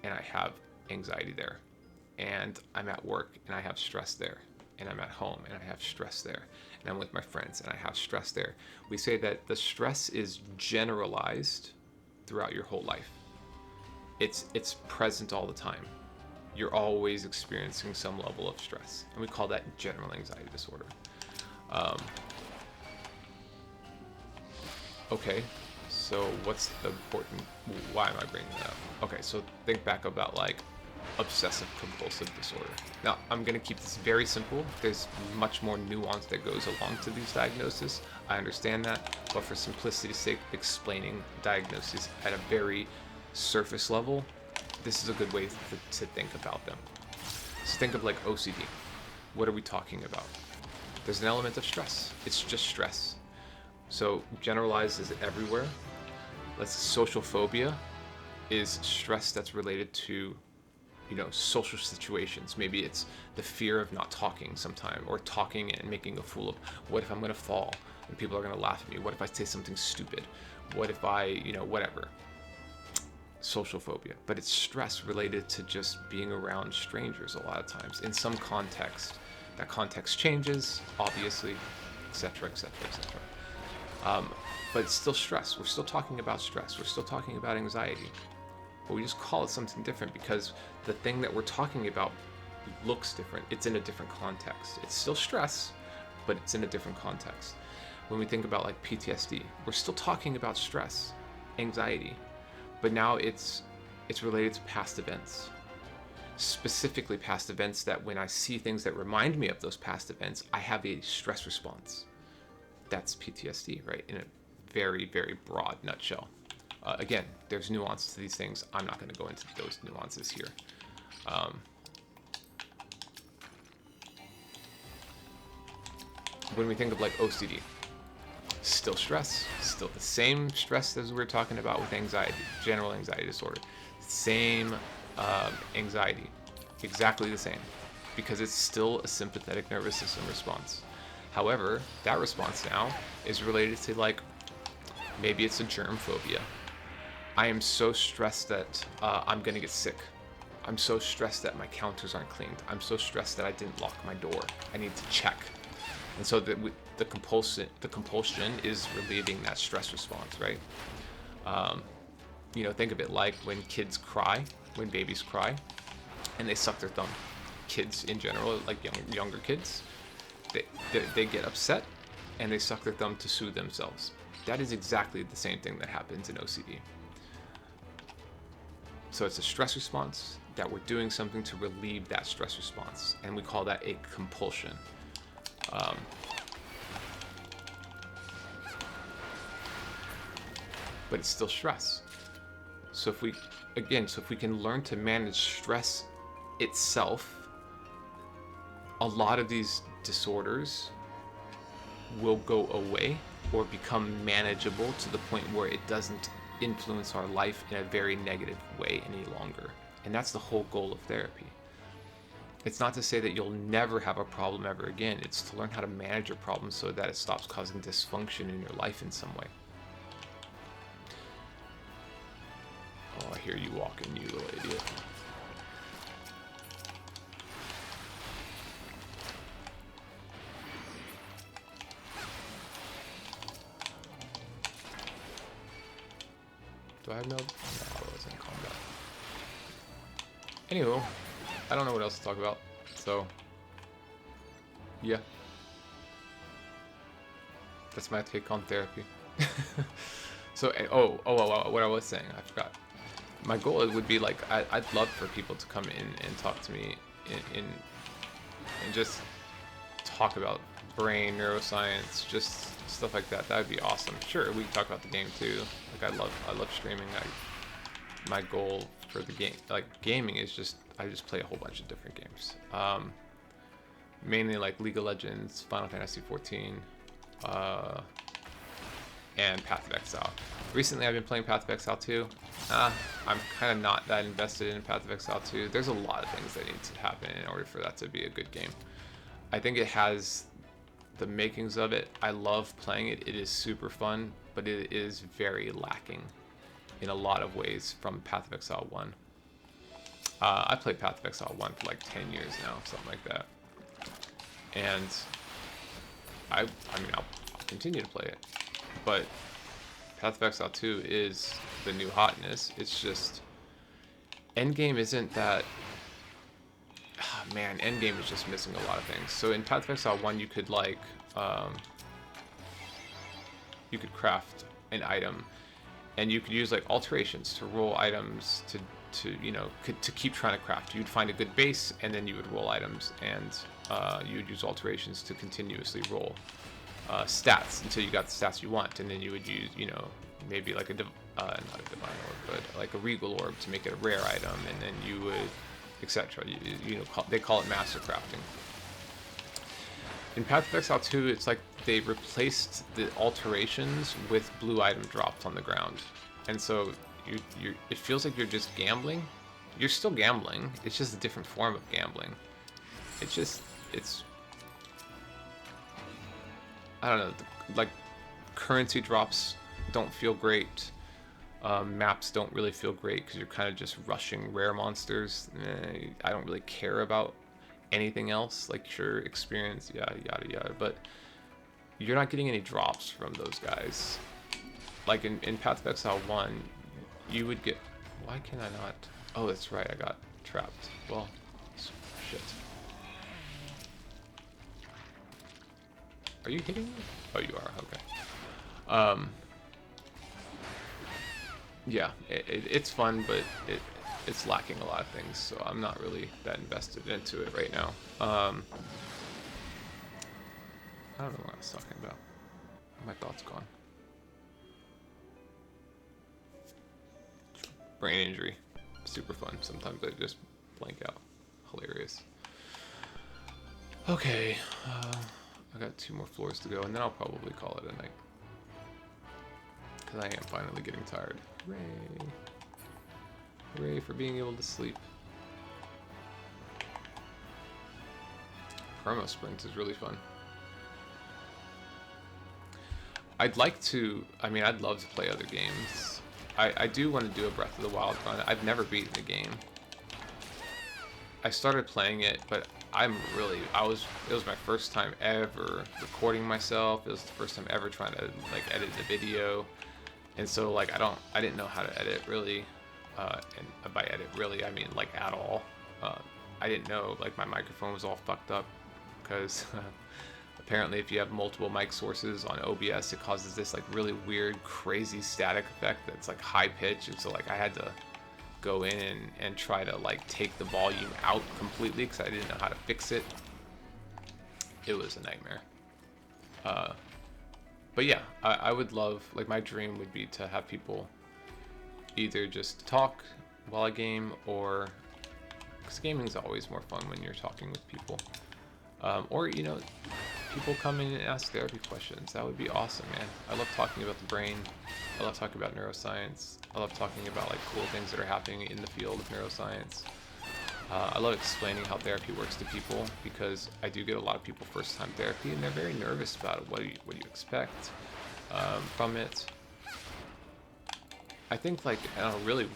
and I have anxiety there, and I'm at work and I have stress there, and I'm at home and I have stress there, and I'm with my friends and I have stress there. We say that the stress is generalized throughout your whole life. It's present all the time. You're always experiencing some level of stress, and we call that general anxiety disorder. Okay, so what's the important, why am I bringing that up? Okay, so think back about like obsessive compulsive disorder. Now, I'm going to keep this very simple. There's much more nuance that goes along to these diagnoses. I understand that, but for simplicity's sake, explaining diagnoses at a very surface level, this is a good way to think about them. So think of like OCD. What are we talking about? There's an element of stress. It's just stress. So generalized is everywhere. Social phobia is stress that's related to, social situations. Maybe it's the fear of not talking sometime, or talking and making a fool of, what if I'm going to fall and people are going to laugh at me? What if I say something stupid? What if I, whatever. Social phobia. But it's stress related to just being around strangers a lot of times. In some context, that context changes, obviously, etc., etc., etc. But it's still stress. We're still talking about stress. We're still talking about anxiety. But we just call it something different because the thing that we're talking about looks different. It's in a different context. It's still stress, but it's in a different context. When we think about like PTSD, we're still talking about stress, anxiety, but now it's related to past events. Specifically past events that when I see things that remind me of those past events, I have a stress response. That's PTSD, right? In a very, very broad nutshell. Again, there's nuance to these things. I'm not going to go into those nuances here. When we think of like OCD, still stress, still the same stress as we were talking about with anxiety, general anxiety disorder. Same anxiety, exactly the same, because it's still a sympathetic nervous system response. However, that response now is related to like, maybe it's a germ phobia. I am so stressed that I'm gonna get sick. I'm so stressed that my counters aren't cleaned. I'm so stressed that I didn't lock my door. I need to check. And so the compulsion is relieving that stress response, right? Think of it like when kids cry, when babies cry, and they suck their thumb. Kids in general, like younger kids, they get upset and they suck their thumb to soothe themselves. That is exactly the same thing that happens in OCD. So it's a stress response that we're doing something to relieve that stress response, and we call that a compulsion. But it's still stress. So if we can learn to manage stress itself, a lot of these disorders will go away or become manageable to the point where it doesn't influence our life in a very negative way any longer. And that's the whole goal of therapy. It's not to say that you'll never have a problem ever again. It's to learn how to manage your problem so that it stops causing dysfunction in your life in some way. Oh, I hear you walking, you little idiot. Do I have no? No, I was in combat. Anywho, I don't know what else to talk about. So, yeah. That's my take on therapy. So, what I was saying, I forgot. My goal would be like, I'd love for people to come in and talk to me and just talk about brain, neuroscience, just stuff like that. That would be awesome. Sure, we can talk about the game too. Like I love streaming. My goal for the game, like gaming, is just I just play a whole bunch of different games. Mainly like League of Legends, Final Fantasy 14, and Path of Exile. Recently, I've been playing Path of Exile 2. I'm kind of not that invested in Path of Exile 2. There's a lot of things that need to happen in order for that to be a good game. I think it has the makings of it. I love playing it. It is super fun, but it is very lacking in a lot of ways from Path of Exile 1. I played Path of Exile 1 for like 10 years now, something like that. And I mean, I'll continue to play it. But Path of Exile 2 is the new hotness. It's just endgame isn't that. Oh, man, endgame is just missing a lot of things. So in Path of Exile 1, you could like you could craft an item, and you could use like alterations to roll items to you know to keep trying to craft. You'd find a good base, and then you would roll items, and you would use alterations to continuously roll stats until you got the stats you want, and then you would use, you know, maybe like not a divine orb, but like a regal orb to make it a rare item, and then you would, etc. You know, they call it master crafting. In Path of Exile 2, it's like they replaced the alterations with blue item drops on the ground, and so it feels like you're just gambling. You're still gambling. It's just a different form of gambling. It's I don't know, like currency drops don't feel great. Maps don't really feel great because you're kind of just rushing rare monsters. I don't really care about anything else. Like, sure, experience, yada yada yada, but you're not getting any drops from those guys. Like in Path of Exile 1, you would get. Why can I not? Oh, that's right, I got trapped. Well, shit. Are you hitting me? Oh, you are. Okay. Yeah, it's fun, but it's lacking a lot of things, so I'm not really that invested into it right now. I don't know what I was talking about. My thoughts gone. Brain injury. Super fun. Sometimes I just blank out. Hilarious. Okay. I got 2 more floors to go, and then I'll probably call it a night. Because I am finally getting tired. Hooray. Hooray for being able to sleep. Promo sprints is really fun. I'd like to, I mean, I'd love to play other games. I do want to do a Breath of the Wild run. I've never beaten the game. I started playing it, but it was my first time ever recording myself. It was the first time ever trying to like edit the video. And so like I didn't know how to edit really, and by edit really I mean like at all. I didn't know, like my microphone was all fucked up because apparently if you have multiple mic sources on OBS, it causes this like really weird crazy static effect that's like high pitch, and so like I had to go in and try to like take the volume out completely because I didn't know how to fix it. It was a nightmare. But yeah, I would love, like my dream would be to have people either just talk while I game, or, because gaming is always more fun when you're talking with people, or, you know, people come in and ask therapy questions. That would be awesome, man. I love talking about the brain. I love talking about neuroscience. I love talking about like cool things that are happening in the field of neuroscience. I love explaining how therapy works to people, because I do get a lot of people first-time therapy, and they're very nervous about it. What do you expect from it? I think, like, in a really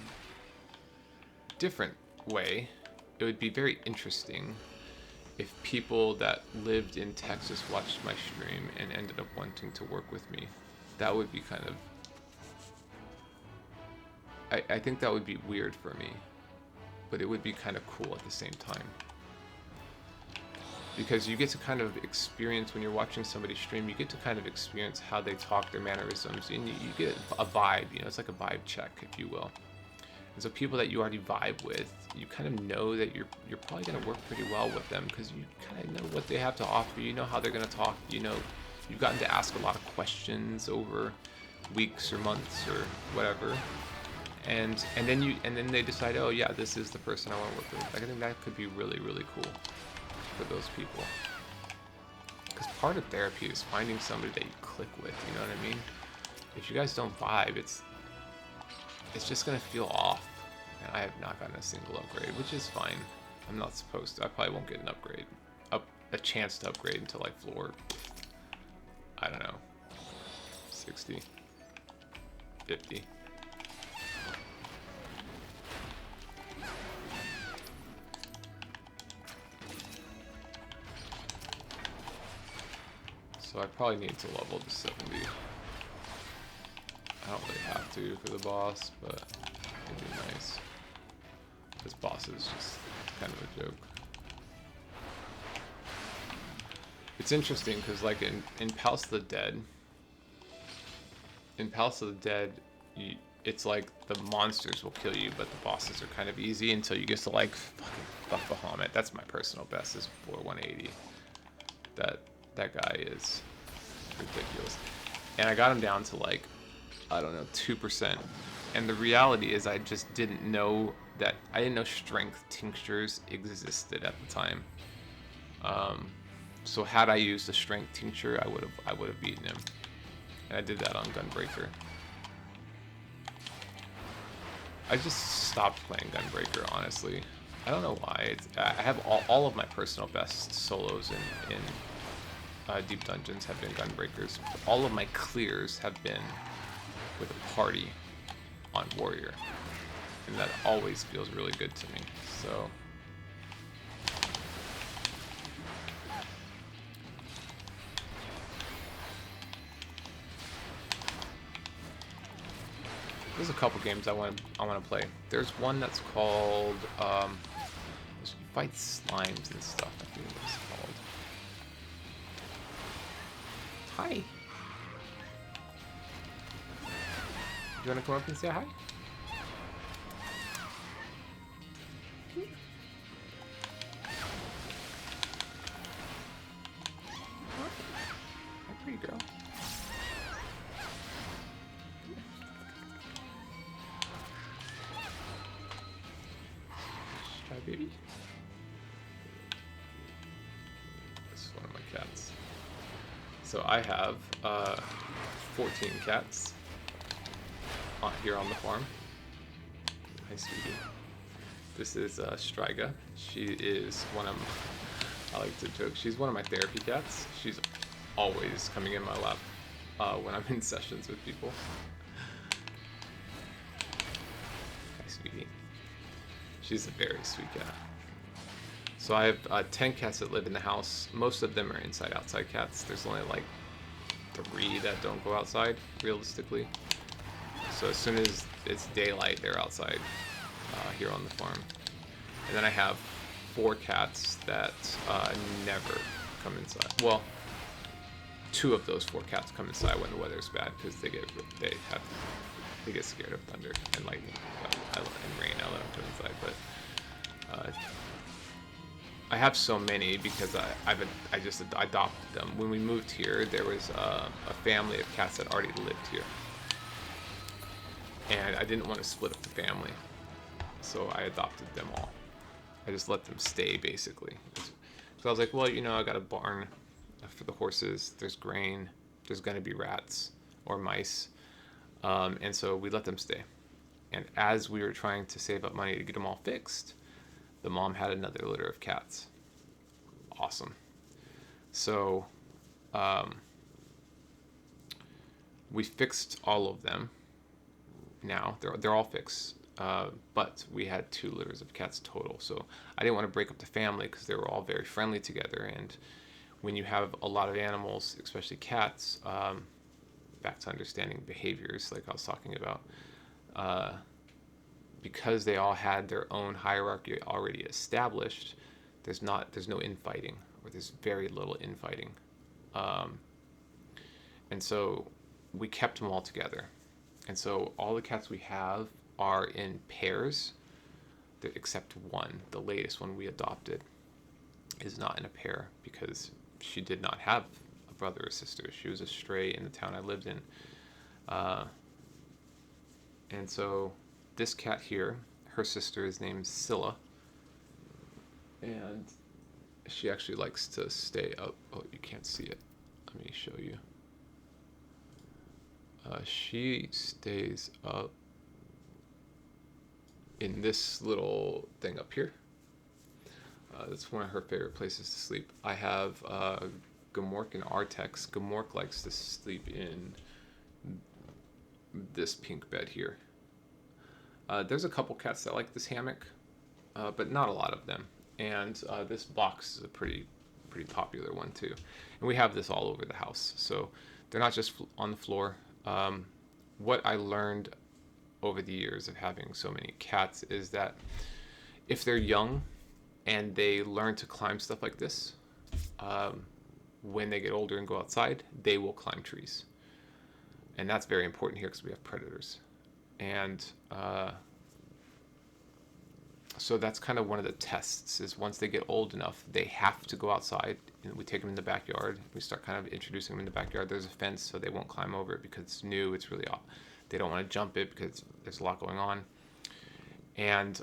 different way, it would be very interesting if people that lived in Texas watched my stream and ended up wanting to work with me. That would be kind of I think that would be weird for me, but it would be kind of cool at the same time. Because you get to kind of experience, when you're watching somebody stream, you get to kind of experience how they talk, their mannerisms, and you get a vibe, it's like a vibe check, if you will. And so people that you already vibe with, you kind of know that you're probably going to work pretty well with them, because you kind of know what they have to offer, you know how they're going to talk, you've gotten to ask a lot of questions over weeks or months or whatever. And then they decide, oh yeah, this is the person I want to work with. Like, I think that could be really, really cool for those people. Because part of therapy is finding somebody that you click with, you know what I mean? If you guys don't vibe, it's just gonna feel off. And I have not gotten a single upgrade, which is fine. I'm not supposed to. I probably won't get an upgrade. A chance to upgrade until like floor, I don't know, 60, 50. So I probably need to level to 70. I don't really have to for the boss, but it'd be nice. This boss is just kind of a joke. It's interesting because, like, in Palace of the Dead, it's like the monsters will kill you, but the bosses are kind of easy until you get to, like, fucking fuck Bahamut. That's my personal best, is 4180. That guy is ridiculous. And I got him down to, like, I don't know, 2%. And the reality is I just didn't know that, I didn't know strength tinctures existed at the time. So had I used a strength tincture, I would have beaten him. And I did that on Gunbreaker. I just stopped playing Gunbreaker, honestly. I don't know why. I have all of my personal best solos in Deep Dungeons have been Gunbreakers. All of my clears have been with a party on Warrior. And that always feels really good to me. So there's a couple games I want to play. There's one that's called you fight slimes and stuff. I think it's called. Hi. You want to come up and say hi? Hi, pretty girl. Hi, baby. This is one of my cats. So I have 14 cats here on the farm. Hi, sweetie. This is Striga. She is one of, I like to joke, she's one of my therapy cats. She's always coming in my lap when I'm in sessions with people. Hi, sweetie. She's a very sweet cat. So I have 10 cats that live in the house. Most of them are inside-outside cats. There's only like 3 that don't go outside, realistically. So as soon as it's daylight, they're outside here on the farm. And then I have 4 cats that never come inside. Well, 2 of those 4 cats come inside when the weather's bad because they get scared of thunder and lightning and rain. I let them come inside, but I have so many because I just adopted them. When we moved here, there was a family of cats that already lived here. And I didn't want to split up the family, so I adopted them all. I just let them stay, basically. So I was like, well, I got a barn for the horses. There's grain. There's going to be rats or mice. And so we let them stay. And as we were trying to save up money to get them all fixed, the mom had another litter of cats. Awesome. So we fixed all of them. Now they're all fixed, but we had 2 litters of cats total. So I didn't want to break up the family because they were all very friendly together. And when you have a lot of animals, especially cats, back to understanding behaviors, like I was talking about, because they all had their own hierarchy already established, there's no infighting, or there's very little infighting. Um, and so we kept them all together. And so all the cats we have are in pairs, except one. The latest one we adopted is not in a pair because she did not have a brother or sister. She was a stray in the town I lived in. Uh, and so this cat here, her sister is named Scylla. And she actually likes to stay up. Oh, you can't see it. Let me show you. She stays up in this little thing up here. That's one of her favorite places to sleep. I have Gamork and Artex. Gamork likes to sleep in this pink bed here. There's a couple cats that like this hammock, but not a lot of them. And this box is a pretty popular one too. And we have this all over the house, so they're not just on the floor. What I learned over the years of having so many cats is that if they're young and they learn to climb stuff like this, when they get older and go outside, they will climb trees. And that's very important here because we have predators. And so that's kind of one of the tests, is once they get old enough, they have to go outside. And we take them in the backyard. We start kind of introducing them in the backyard. There's a fence so they won't climb over it because it's new. It's really, they don't want to jump it because there's a lot going on. And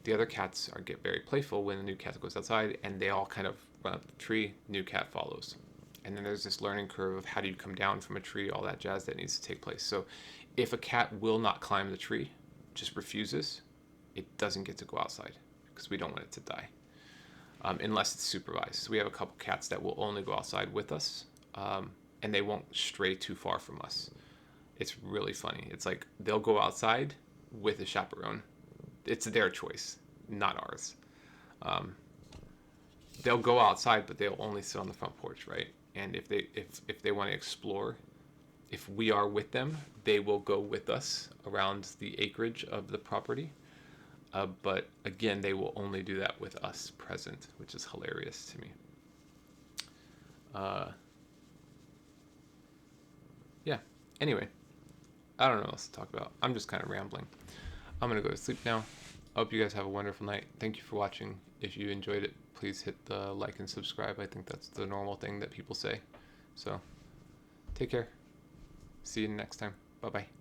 the other cats get very playful when the new cat goes outside, and they all kind of run up the tree. New cat follows. And then there's this learning curve of how do you come down from a tree, all that jazz that needs to take place. So if a cat will not climb the tree, just refuses, it doesn't get to go outside because we don't want it to die, unless it's supervised. So we have a couple cats that will only go outside with us, and they won't stray too far from us. It's really funny. It's like they'll go outside with a chaperone. It's their choice, not ours. They'll go outside, but they'll only sit on the front porch, right? And if they want to explore, if we are with them, they will go with us around the acreage of the property. But again, they will only do that with us present, which is hilarious to me. Yeah. Anyway, I don't know what else to talk about. I'm just kind of rambling. I'm going to go to sleep now. I hope you guys have a wonderful night. Thank you for watching. If you enjoyed it, please hit the like and subscribe. I think that's the normal thing that people say. So, take care. See you next time. Bye-bye.